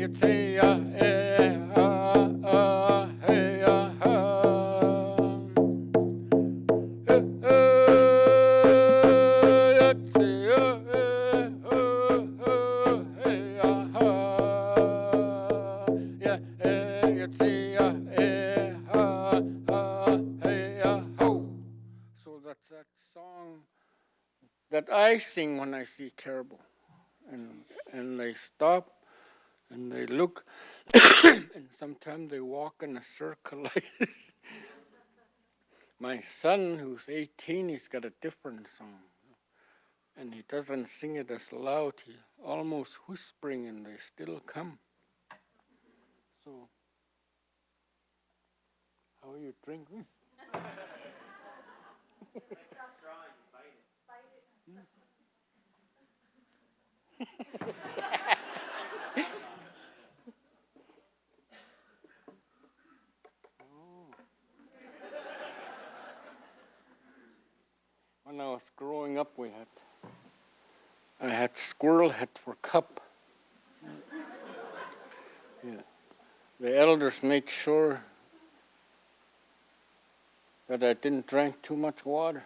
you say ya, hey ya, so that's that song that I sing when I see caribou, and they stop and they look, and sometimes they walk in a circle like this. My son, who's 18, he's got a different song, and he doesn't sing it as loud. He almost whispering, and they still come. So, how you drink this? When I was growing up, I had squirrel head for cup. Yeah. The elders made sure that I didn't drink too much water.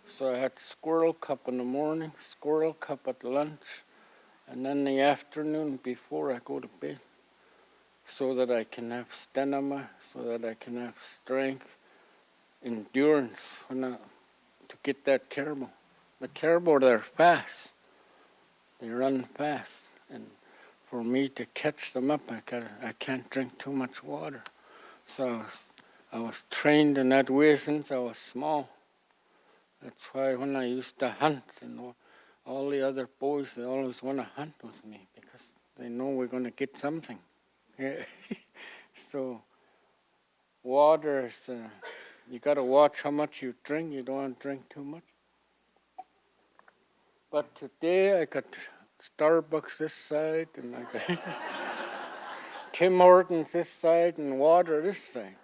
So I had squirrel cup in the morning, squirrel cup at lunch, and then the afternoon before I go to bed, so that I can have stamina, so that I can have strength, endurance to get that caribou. The caribou, they're fast. They run fast. And for me to catch them up, I can't drink too much water. So I was trained in that way since I was small. That's why when I used to hunt, all the other boys, they always want to hunt with me because they know we're going to get something. Yeah. So water is, you got to watch how much you drink. You don't want to drink too much. But today I got Starbucks this side, and I got Tim Hortons this side, and water this side.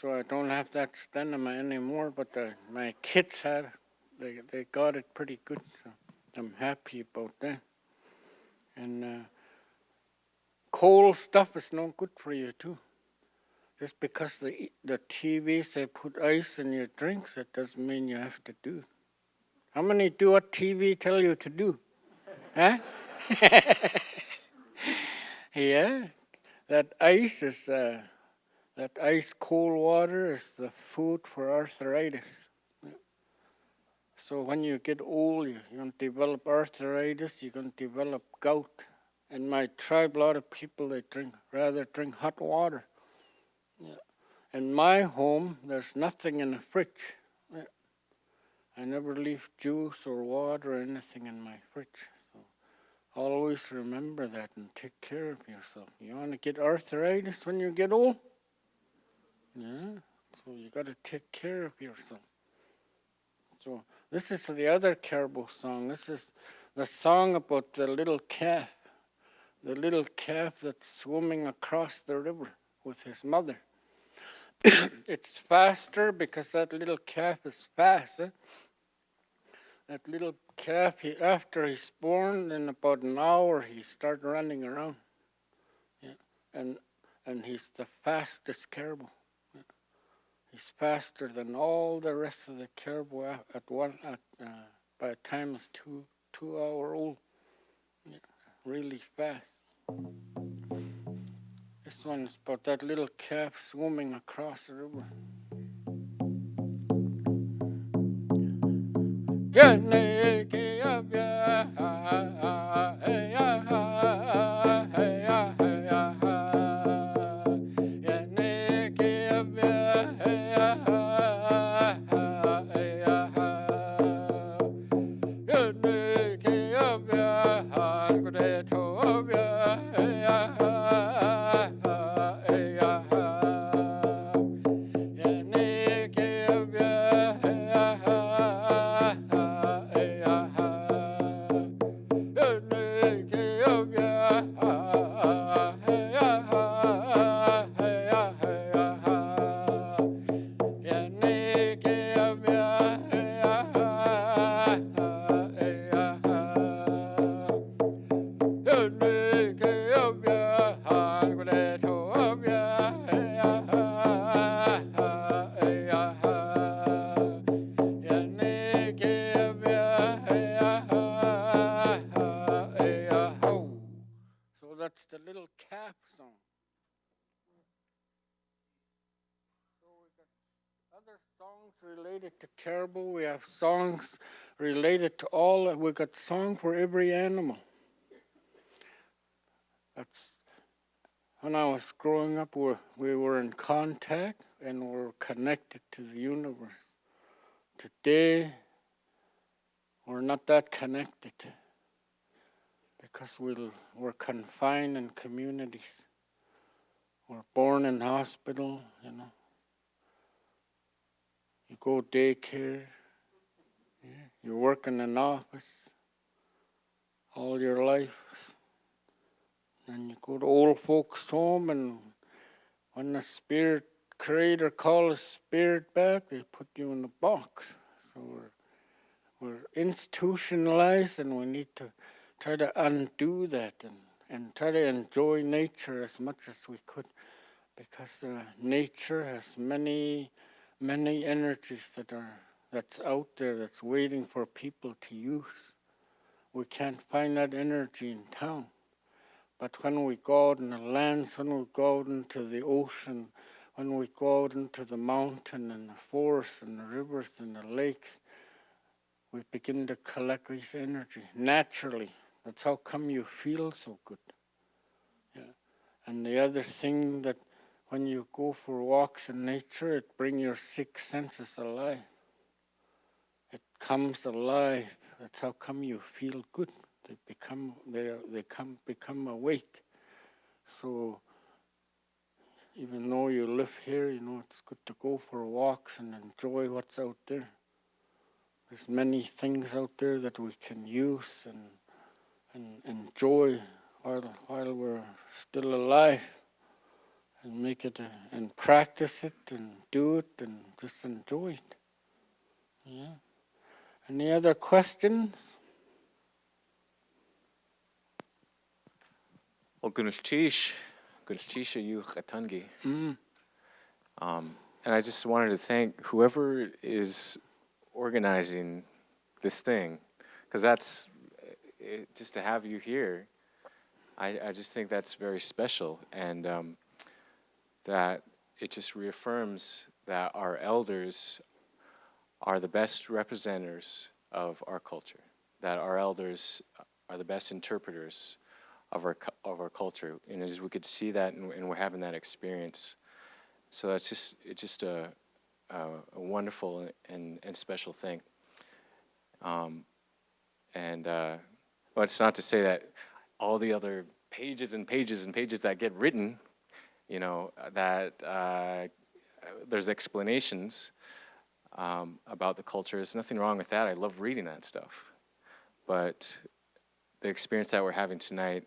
So I don't have that stamina anymore, but my kids have. They got it pretty good, so I'm happy about that. And cold stuff is no good for you too. Just because the TV say put ice in your drinks, that doesn't mean you have to do. How many do what TV tell you to do? Huh? Yeah, that ice is that ice cold water is the food for arthritis. So when you get old, you're going to develop arthritis, you're going to develop gout. In my tribe, a lot of people, they rather drink hot water. Yeah. In my home, there's nothing in the fridge. Yeah. I never leave juice or water or anything in my fridge. So always remember that and take care of yourself. You want to get arthritis when you get old? Yeah. So you got to take care of yourself. So this is the other caribou song. This is the song about the little calf that's swimming across the river with his mother. It's faster because that little calf is fast. That little calf, after he's born, in about an hour, he starts running around. Yeah. And he's the fastest caribou. Yeah. He's faster than all the rest of the caribou by the time he's 2 hours old. Yeah. Really fast. This one is about that little calf swimming across the river. So that's the little calf song. So we got other songs related to caribou. We have songs related to all. We got song for every animal. That's when I was growing up. We were in contact and were connected to the universe. Today, we're not that connected because we're confined in communities. We're born in hospital, you know. You go daycare. Yeah. You work in an office all your life. And you go to old folks' home, and when the spirit creator calls spirit back, they put you in a box. So we're institutionalized, and we need to try to undo that and try to enjoy nature as much as we could, because nature has many energies that's out there that's waiting for people to use. We can't find that energy in town. But when we go out in the lands, when we go out into the ocean, when we go out into the mountain and the forests and the rivers and the lakes, we begin to collect this energy naturally. That's how come you feel so good. Yeah. And the other thing, that when you go for walks in nature, it brings your six senses alive. It comes alive. That's how come you feel good. They become awake. So even though you live here, you know, it's good to go for walks and enjoy what's out there. There's many things out there that we can use and enjoy while we're still alive, and make it and practice it and do it and just enjoy it. Yeah. Any other questions?
Well, Gwitch'in you Chatangi. And I just wanted to thank whoever is organizing this thing, because that's just to have you here. I just think that's very special, and that it just reaffirms that our elders are the best representatives of our culture, that our elders are the best interpreters of our culture, and as we could see that, and we're having that experience. So that's just a wonderful and special thing. Well, it's not to say that all the other pages and pages and pages that get written, you know, that there's explanations about the culture. There's nothing wrong with that. I love reading that stuff. But the experience that we're having tonight,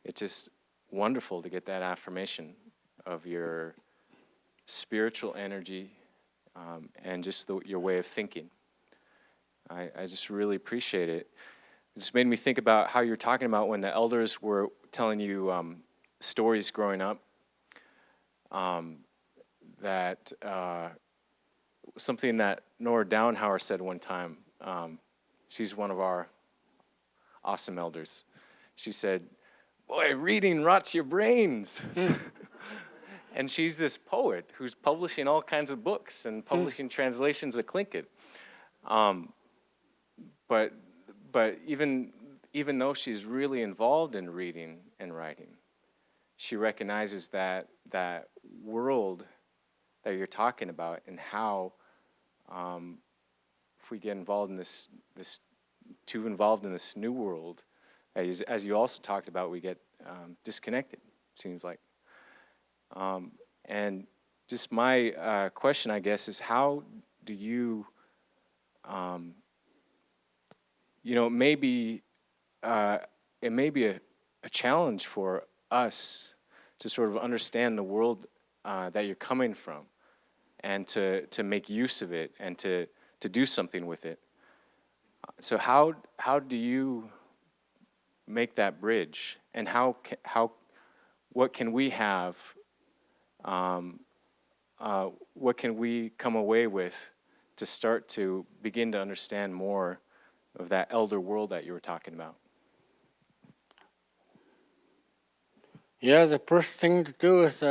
it's just wonderful to get that affirmation of your spiritual energy and just your way of thinking. I just really appreciate it. It just made me think about how you're talking about when the elders were telling you stories growing up, that something that Nora Downhauer said one time. She's one of our awesome elders. She said, "Boy, reading rots your brains." And she's this poet who's publishing all kinds of books and publishing translations of Tlingit. But even though she's really involved in reading and writing, she recognizes that world that you're talking about, and how if we get involved in this too involved in this new world, as you also talked about, we get disconnected, seems like. And just my question, I guess, is how do you, it may be a challenge for us to sort of understand the world that you're coming from, and to make use of it, and to do something with it. So how do you make that bridge, and what can we have, what can we come away with to start to begin to understand more of that elder world that you were talking about?
Yeah, the first thing to do is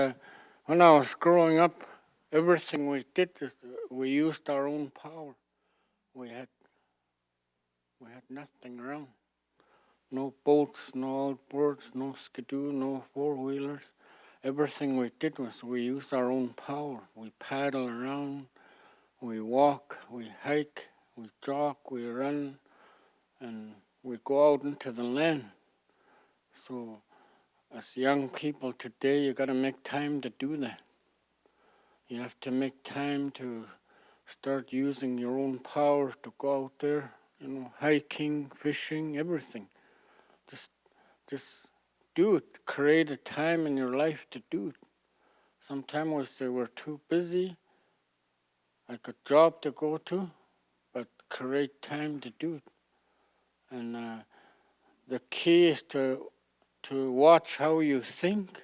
when I was growing up, everything we did is we used our own power. We had nothing around. No boats, no outboards, no skidoo, no four-wheelers. Everything we did was we used our own power. We paddle around, we walk, we hike, we jog, we run, and we go out into the land. So as young people today, you got to make time to do that. You have to make time to start using your own power to go out there, hiking, fishing, everything. Just do it. Create a time in your life to do it. Sometimes we say we're too busy, like a job to go to, but create time to do it. And the key is to watch how you think,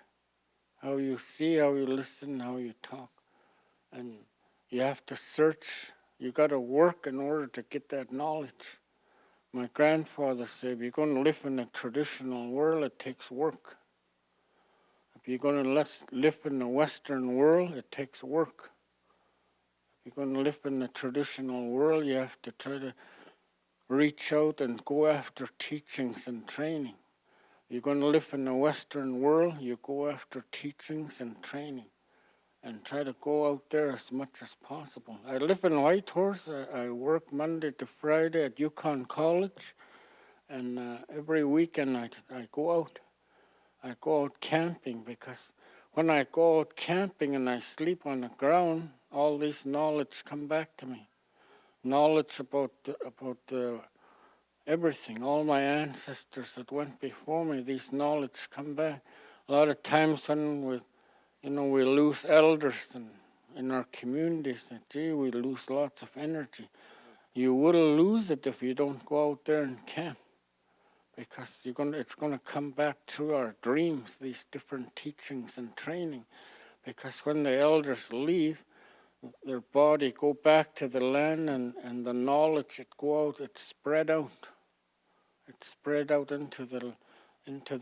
how you see, how you listen, how you talk. And you have to search. You got to work in order to get that knowledge. My grandfather said, if you're going to live in a traditional world, it takes work. If you're going to live in the Western world, it takes work. If you're going to live in the traditional world, you have to try to reach out and go after teachings and training. You're going to live in the Western world, you go after teachings and training and try to go out there as much as possible. I live in Whitehorse. I work Monday to Friday at Yukon College, and every weekend I go out. I go out camping, because when I go out camping and I sleep on the ground, all this knowledge come back to me. Knowledge about everything, all my ancestors that went before me, these knowledge come back. A lot of times when we lose elders in our communities, we lose lots of energy. You will lose it if you don't go out there and camp, because it's going to come back through our dreams, these different teachings and training. Because when the elders leave, their body go back to the land, and the knowledge it go out, it's spread out. It's spread out into the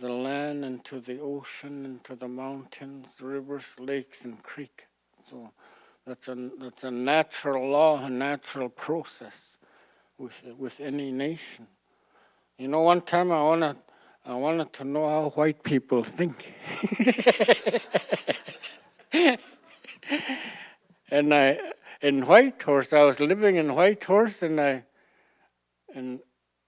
land, into the ocean, into the mountains, rivers, lakes, and creek. So that's a natural law, a natural process with any nation. One time I wanted to know how white people think. And in Whitehorse, I was living in Whitehorse, and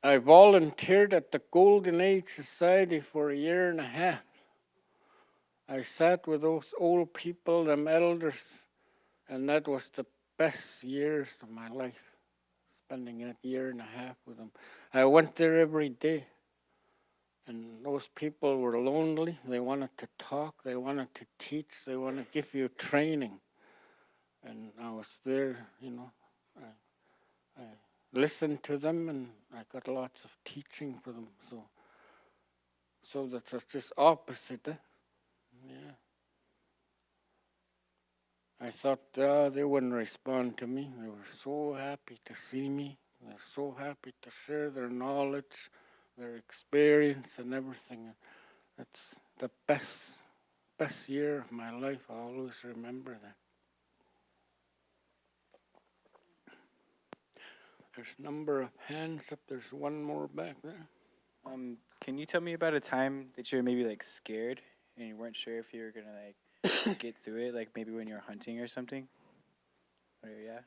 I volunteered at the Golden Age Society for a year and a half. I sat with those old people, them elders, and that was the best years of my life, spending that year and a half with them. I went there every day, and those people were lonely. They wanted to talk, they wanted to teach, they wanted to give you training. And I was there, I listened to them, and I got lots of teaching for them. So that's just opposite. Yeah. I thought they wouldn't respond to me. They were so happy to see me. They're so happy to share their knowledge, their experience, and everything. That's the best year of my life. I always remember that. There's a number of hands up. There's one more back there.
Can you tell me about a time that you were maybe like scared and you weren't sure if you were gonna like get through it, like maybe when you were hunting or something? Or yeah.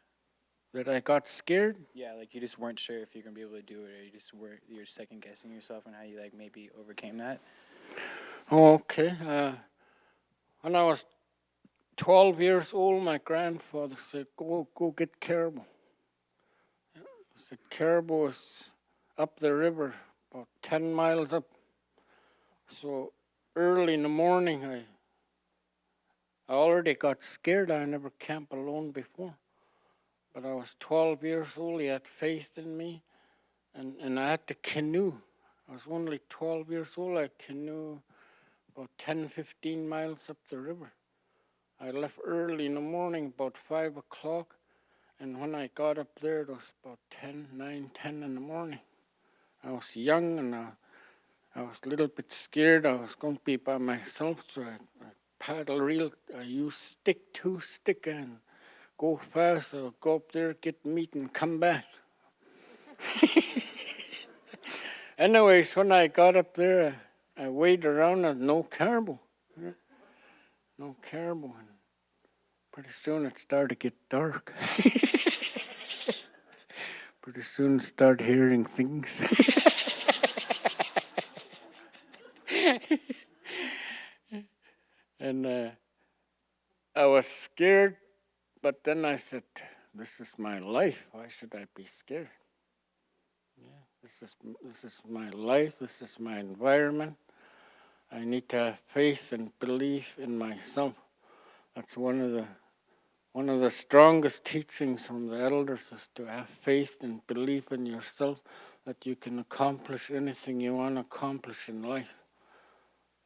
That I got scared?
Yeah, like you just weren't sure if you're gonna be able to do it, or you're second guessing yourself on how you like maybe overcame that.
Oh, okay. When I was 12 years old, my grandfather said, go get caribou. He said, caribou is up the river, about 10 miles up. So early in the morning, I already got scared. I never camped alone before. But I was 12 years old. He had faith in me. And I had the canoe. I was only 12 years old. I canoed about 10, 15 miles up the river. I left early in the morning, about 5 o'clock, and when I got up there, it was about 9, 10 in the morning. I was young, and I was a little bit scared. I was going to be by myself, so I paddle real. I use two stick, and go fast. I'll go up there, get meat, and come back. Anyways, when I got up there, I weighed around and no caribou. No caribou. And pretty soon it started to get dark. Pretty soon start hearing things. And I was scared, but then I said, this is my life. Why should I be scared? This is my life. This is my environment. I need to have faith and belief in myself. That's one of the strongest teachings from the elders, is to have faith and belief in yourself, that you can accomplish anything you want to accomplish in life.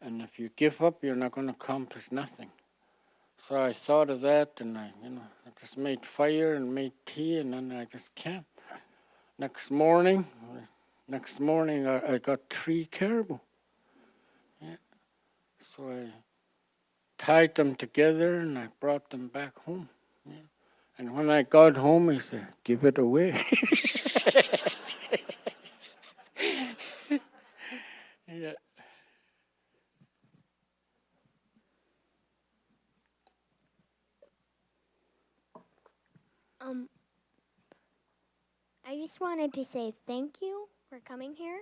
And if you give up, you're not going to accomplish nothing. So I thought of that, and I just made fire and made tea, and then I just camped. Next morning, I got 3 caribou. Yeah. So I tied them together, and I brought them back home. Yeah. And when I got home, he said, give it away. Yeah.
I just wanted to say thank you for coming here.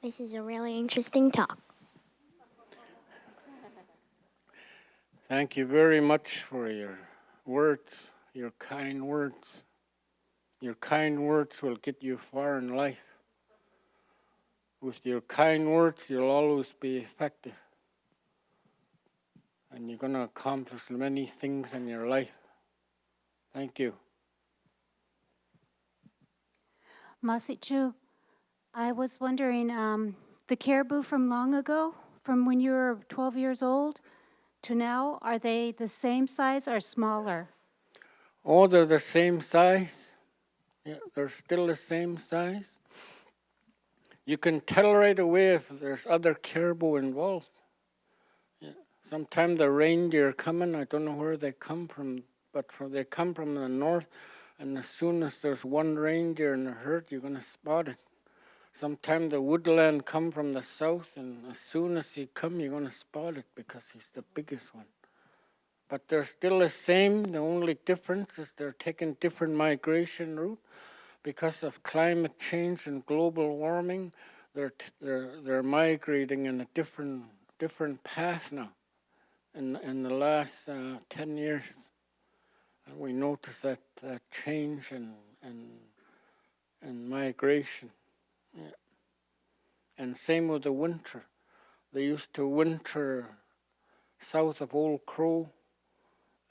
This is a really interesting talk.
Thank you very much for your words, your kind words. Your kind words will get you far in life. With your kind words, you'll always be effective. And you're going to accomplish many things in your life. Thank you.
Masichu, I was wondering, the caribou from long ago, from when you were 12 years old to now, are they the same size or smaller?
Oh, they're the same size. Yeah, they're still the same size. You can tell right away if there's other caribou involved. Yeah. Sometimes the reindeer coming, I don't know where they come from, but they come from the north, and as soon as there's one reindeer in the herd, you're going to spot it. Sometimes the woodland come from the south, and as soon as he come, you're going to spot it because he's the biggest one. But they're still the same. The only difference is they're taking different migration route. Because of climate change and global warming, they're migrating in a different path now. In the last 10 years, and we notice that change and migration. Yeah. And same with the winter. They used to winter south of Old Crow,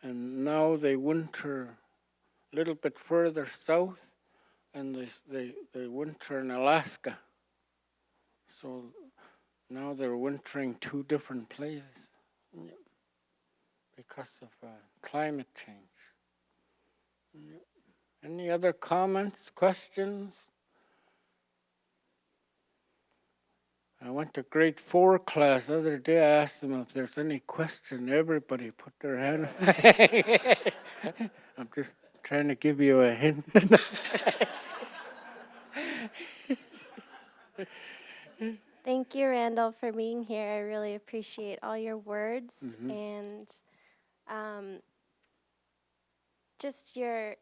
and now they winter a little bit further south, and they winter in Alaska. So now they're wintering 2 different places, yeah, because of climate change. Yeah. Any other comments, questions? I went to grade 4 class the other day. I asked them if there's any question. Everybody put their hand up. I'm just trying to give you a hint.
Thank you, Randall, for being here. I really appreciate all your words and just your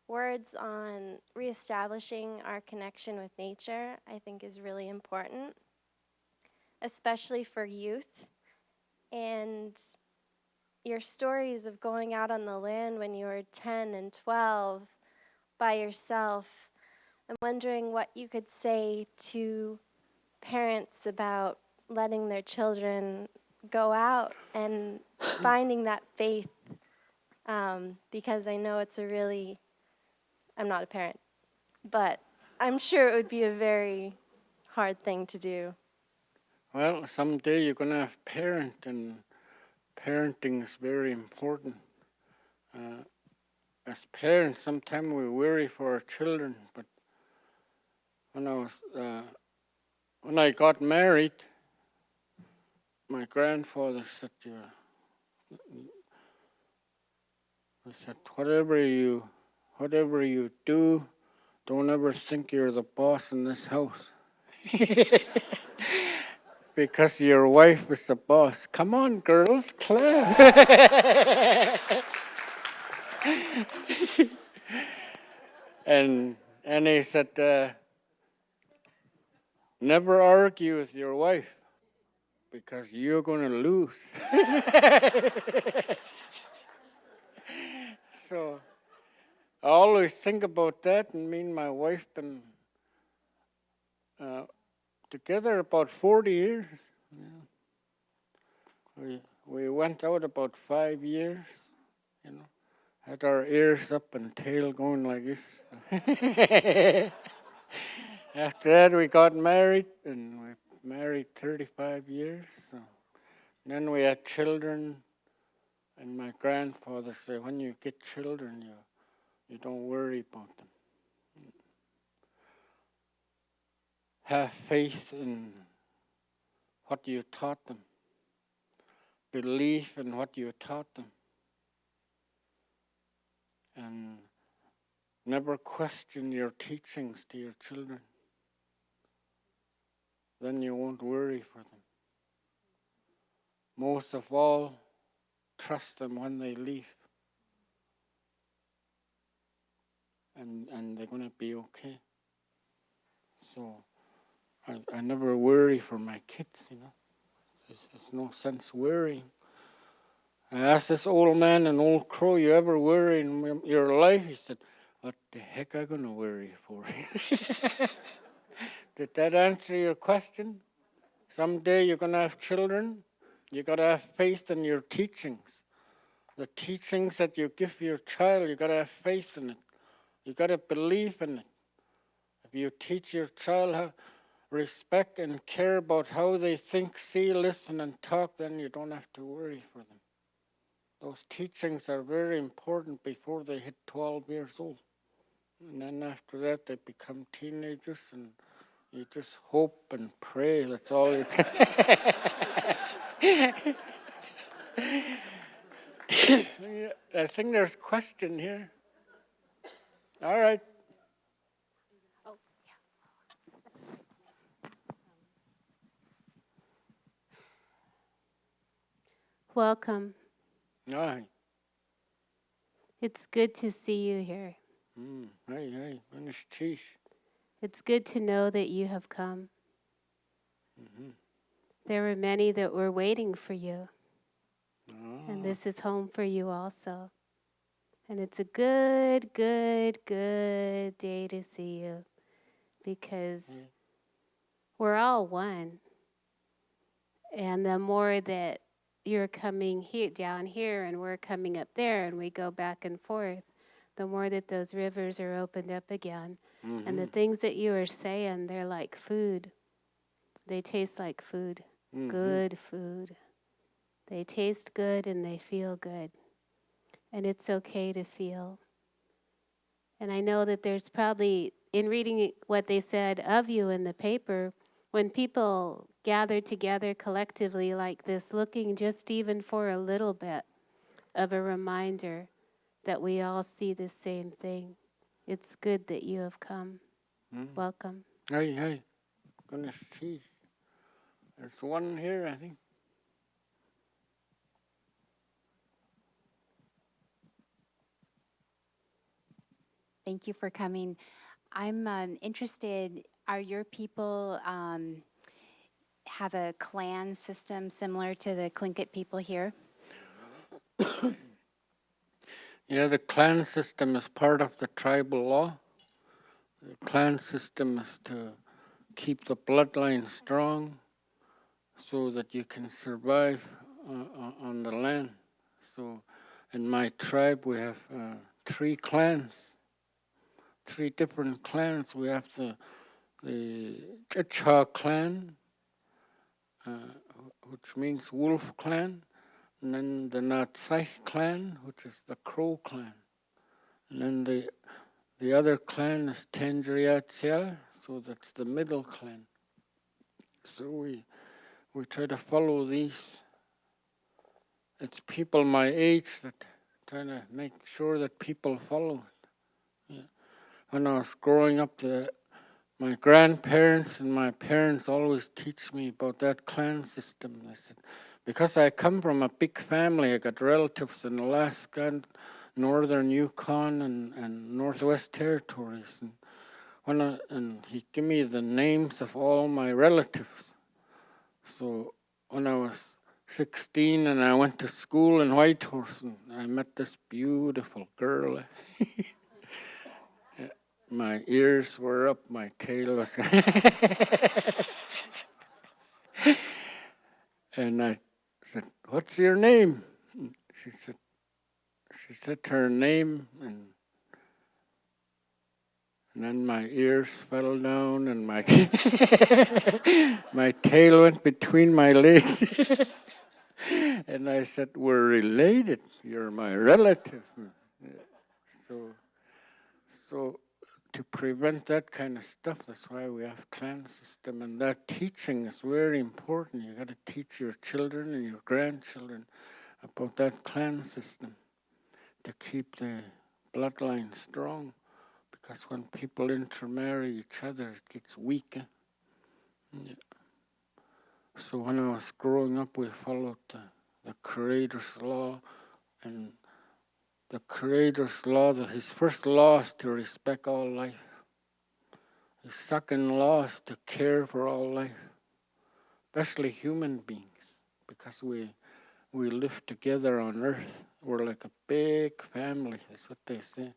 words on reestablishing our connection with nature, I think is really important, especially for youth. And your stories of going out on the land when you were 10 and 12 by yourself, I'm wondering what you could say to parents about letting their children go out and finding that faith, because I know it's I'm not a parent, but I'm sure it would be a very hard thing to do.
Well, someday you're going to have parent, and parenting is very important. As parents, sometimes we worry for our children, but when I got married, my grandfather said, he said, whatever you do, don't ever think you're the boss in this house. Because your wife is the boss. Come on, girls, clap. and he said, never argue with your wife, because you're going to lose. So I always think about that, and me and my wife been together about 40 years. We went out about 5 years, had our ears up and tail going like this. After that, we got married, and we married 35 years. So then we had children, and my grandfather said, when you get children, you don't worry about them. Have faith in what you taught them. Believe in what you taught them. And never question your teachings to your children. Then you won't worry for them. Most of all, trust them when they leave. And they're going to be okay. So I never worry for my kids, There's no sense worrying. I asked this old man in Old Crow, you ever worry in your life? He said, what the heck am I going to worry for? Did that answer your question? Someday you're going to have children. You got to have faith in your teachings. The teachings that you give your child, you got to have faith in it. You got to believe in it. If you teach your child how respect and care about how they think, see, listen, and talk, then you don't have to worry for them. Those teachings are very important before they hit 12 years old. And then after that, they become teenagers, and you just hope and pray. That's all you can. I think there's a question here. All right.
Welcome.
Hi.
It's good to see you here.
Hey, finish cheese.
It's good to know that you have come.
Mm-hmm.
There were many that were waiting for you.
Oh.
And this is home for you also. And it's a good day to see you, because we're all one. And the more that you're coming here, down here, and we're coming up there, and we go back and forth, the more that those rivers are opened up again.
Mm-hmm.
And the things that you are saying, they're like food. They taste like food.
Mm-hmm.
Good food. They taste good and they feel good. And it's okay to feel. And I know that there's probably, in reading what they said of you in the paper, when people gather together collectively like this, looking just even for a little bit of a reminder that we all see the same thing. It's good that you have come. Welcome.
Hey. Goodness cheese. There's one here, I think.
Thank you for coming. I'm interested, are your people have a clan system similar to the Tlingit people here?
Yeah, the clan system is part of the tribal law. The clan system is to keep the bloodline strong so that you can survive on the land. So in my tribe, we have 3 clans, 3 different clans. We have the the Gwitch'in clan, which means wolf clan, and then the Natsai clan, which is the crow clan. And then the other clan is Tendriatia, so that's the middle clan. So we try to follow these. It's people my age that trying to make sure that people follow it. Yeah. When I was growing up, my grandparents and my parents always teach me about that clan system. They said, because I come from a big family, I got relatives in Alaska, northern Yukon, and Northwest Territories. And he gave me the names of all my relatives. So when I was 16 and I went to school in Whitehorse, and I met this beautiful girl. My ears were up, my tail was... And I said, "What's your name?" She said her name, and then my ears fell down and my my tail went between my legs. And I said, "We're related. You're my relative." So to prevent that kind of stuff, that's why we have clan system, and that teaching is very important. You got to teach your children and your grandchildren about that clan system to keep the bloodline strong, because when people intermarry each other, it gets weak. Yeah. So when I was growing up, we followed the Creator's law, and the Creator's law, his first law is to respect all life. His second law is to care for all life, especially human beings, because we live together on earth. We're like a big family, that's what they say.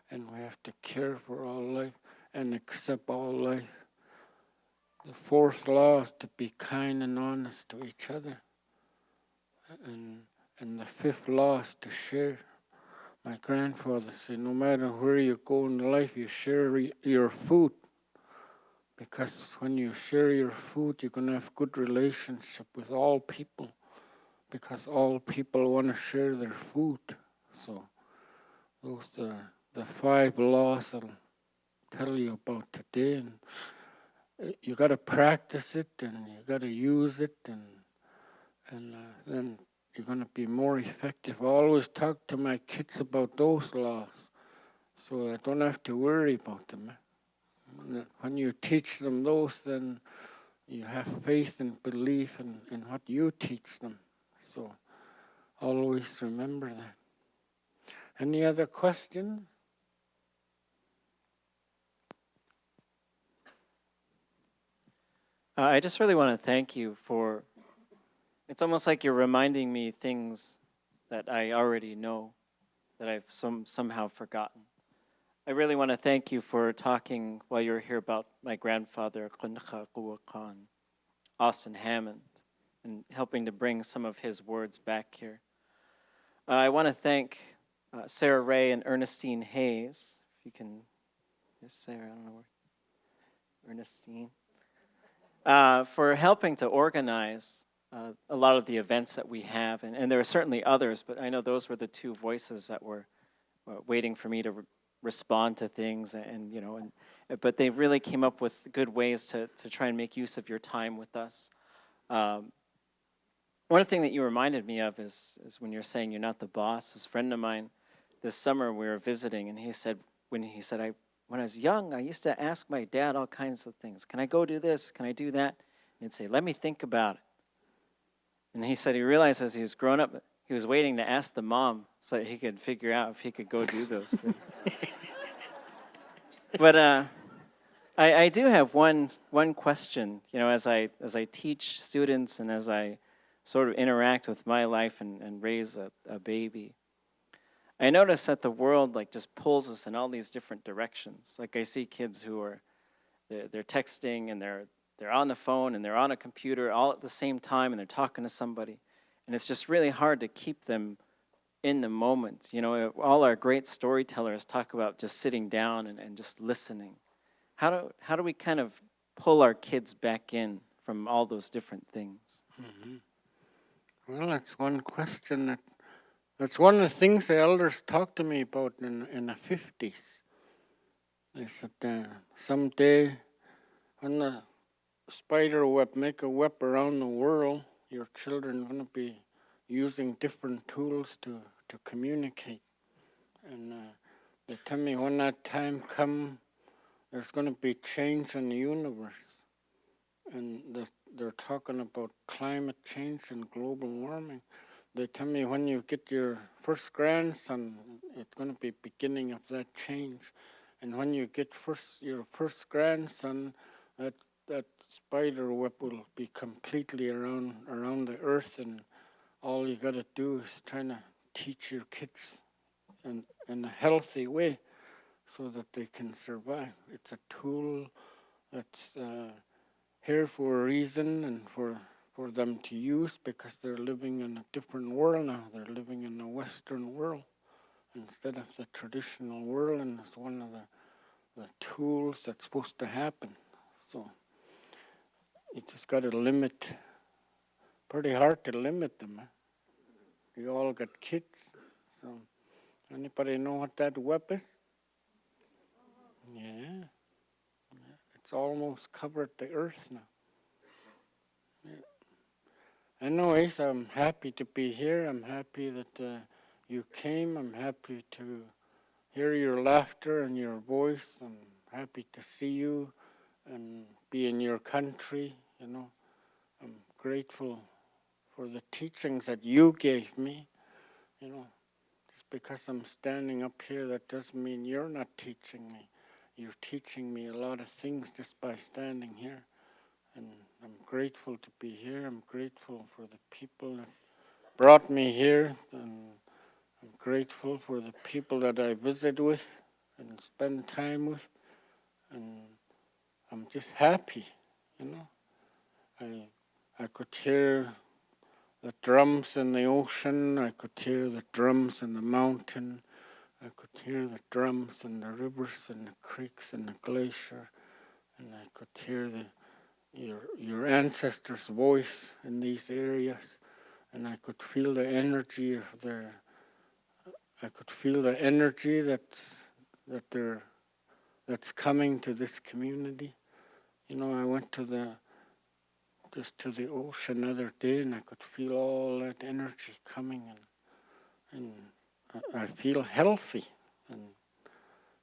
And we have to care for all life and accept all life. The fourth law is to be kind and honest to each other. And the fifth law is to share. My grandfather said, no matter where you go in life, you share your food. Because when you share your food, you're going to have good relationship with all people. Because all people want to share their food. So those are the 5 laws I'll tell you about today. And you got to practice it, and you got to use it, and then you're going to be more effective. I always talk to my kids about those laws, so I don't have to worry about them. When you teach them those, then you have faith and belief in what you teach them. So always remember that. Any other questions?
I just really want to thank you for, it's almost like you're reminding me things that I already know, that I've somehow forgotten. I really want to thank you for talking while you were here about my grandfather, Austin Hammond, and helping to bring some of his words back here. I want to thank Sarah Ray and Ernestine Hayes. If you can, Sarah, I don't know where, Ernestine. For helping to organize a lot of the events that we have. And there are certainly others, but I know those were the 2 voices that were waiting for me to respond to things. But they really came up with good ways to try and make use of your time with us. One thing that you reminded me of is when you're saying you're not the boss. This friend of mine, this summer we were visiting, and he said, when I was young, I used to ask my dad all kinds of things. Can I go do this? Can I do that? And he'd say, let me think about it. And he said he realized as he was growing up, he was waiting to ask the mom so that he could figure out if he could go do those things. But I do have one question, as I teach students and as I sort of interact with my life and raise a baby. I notice that the world just pulls us in all these different directions. Like I see kids who are, they're texting and they're on the phone and they're on a computer all at the same time and they're talking to somebody. And it's just really hard to keep them in the moment. All our great storytellers talk about just sitting down and just listening. How do we kind of pull our kids back in from all those different things?
Well, that's one question that's one of the things the elders talked to me about in the 50s. They said, someday when the spider web make a web around the world, your children are going to be using different tools to communicate. And they tell me when that time comes, there's going to be change in the universe. And they're talking about climate change and global warming. They tell me when you get your first grandson, it's going to be beginning of that change. And when you get your first grandson, that spider web will be completely around the earth, and all you got to do is trying to teach your kids in a healthy way so that they can survive. It's a tool that's here for a reason and for them to use, because they're living in a different world now. They're living in a Western world instead of the traditional world, and it's one of the tools that's supposed to happen. So you just got to limit, pretty hard to limit them. You all got kids, so anybody know what that web is? Yeah. It's almost covered the earth now. Yeah. Anyways, I'm happy to be here. I'm happy that you came. I'm happy to hear your laughter and your voice. I'm happy to see you and be in your country. You know, I'm grateful for the teachings that you gave me. You know, just because I'm standing up here, that doesn't mean you're not teaching me. You're teaching me a lot of things just by standing here. And I'm grateful to be here. I'm grateful for the people that brought me here. And I'm grateful for the people that I visit with and spend time with. And I'm just happy, you know. I could hear the drums in the ocean. I could hear the drums in the mountain. I could hear the drums in the rivers and the creeks and the glacier. And I could hear your ancestors' voice in these areas. And I could feel the energy of I could feel the energy that's coming to this community. You know, I went to the ocean the other day, and I could feel all that energy coming, and I feel healthy, and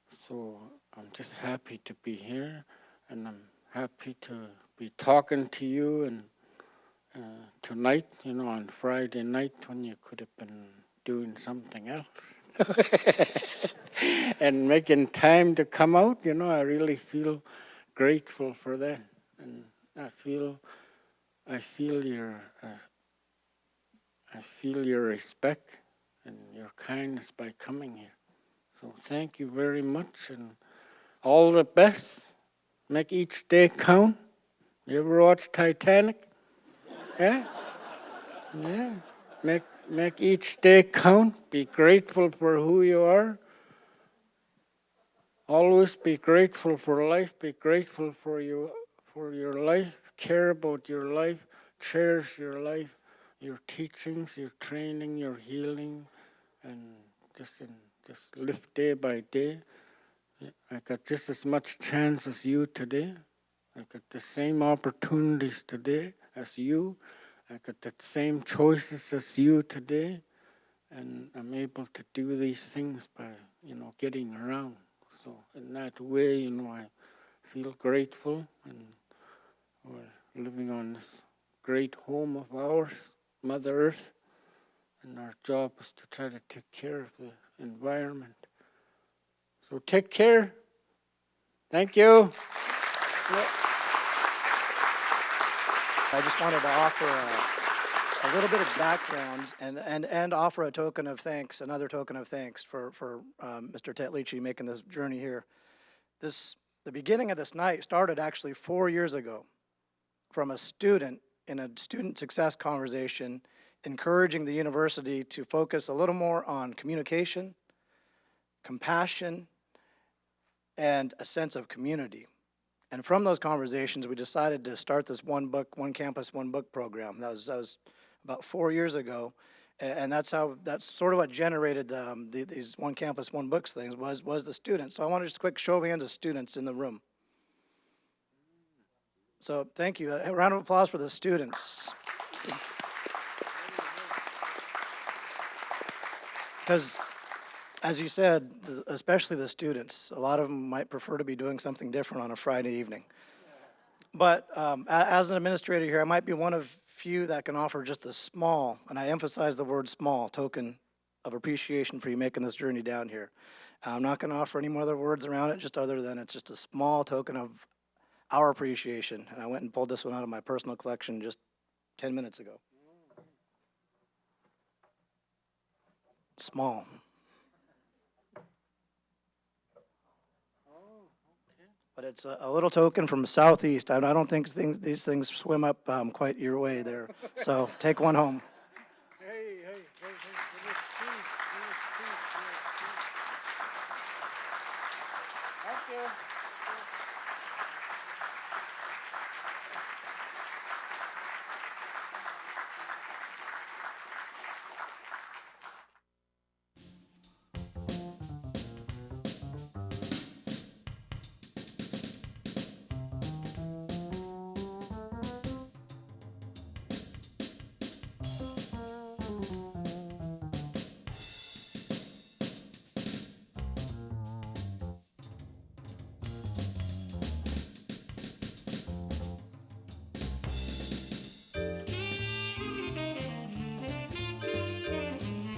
so I'm just happy to be here, and I'm happy to be talking to you, and tonight, you know, on Friday night when you could have been doing something else. And making time to come out, you know, I really feel grateful for that, and I feel your respect and your kindness by coming here. So thank you very much, and all the best. Make each day count. You ever watch Titanic? Yeah? Yeah. Make each day count. Be grateful for who you are. Always be grateful for life. Be grateful for your life. Care about your life. Cherish your life. Your teachings, your training, your healing, and just live day by day. I got just as much chance as you today. I got the same opportunities today as you. I got the same choices as you today, and I'm able to do these things by, you know, getting around. So in that way, you know, I feel grateful, and we're living on this great home of ours, Mother Earth, and our job is to try to take care of the environment. So take care. Thank you.
I just wanted to offer a little bit of background and offer a token of thanks, another token of thanks for Mr. Tetlichi making this journey here. The beginning of this night started actually 4 years ago from a student in a student success conversation encouraging the university to focus a little more on communication, compassion, and a sense of community. And from those conversations, we decided to start this one book, one campus, one book program. That was about 4 years ago. And that's sort of what generated these one campus, one books things was the students. So I want to just a quick show of hands of students in the room. So thank you. A round of applause for the students. Because, as you said, especially the students, a lot of them might prefer to be doing something different on a Friday evening. But as an administrator here, I might be one of few that can offer just a small, and I emphasize the word small, token of appreciation for you making this journey down here. I'm not going to offer any more other words around it, just other than it's just a small token of our appreciation. And I went and pulled this one out of my personal collection just 10 minutes ago. Small. But it's a little token from Southeast. I don't think these things swim up quite your way there. So take one home.
Hey, let's see. Thank you.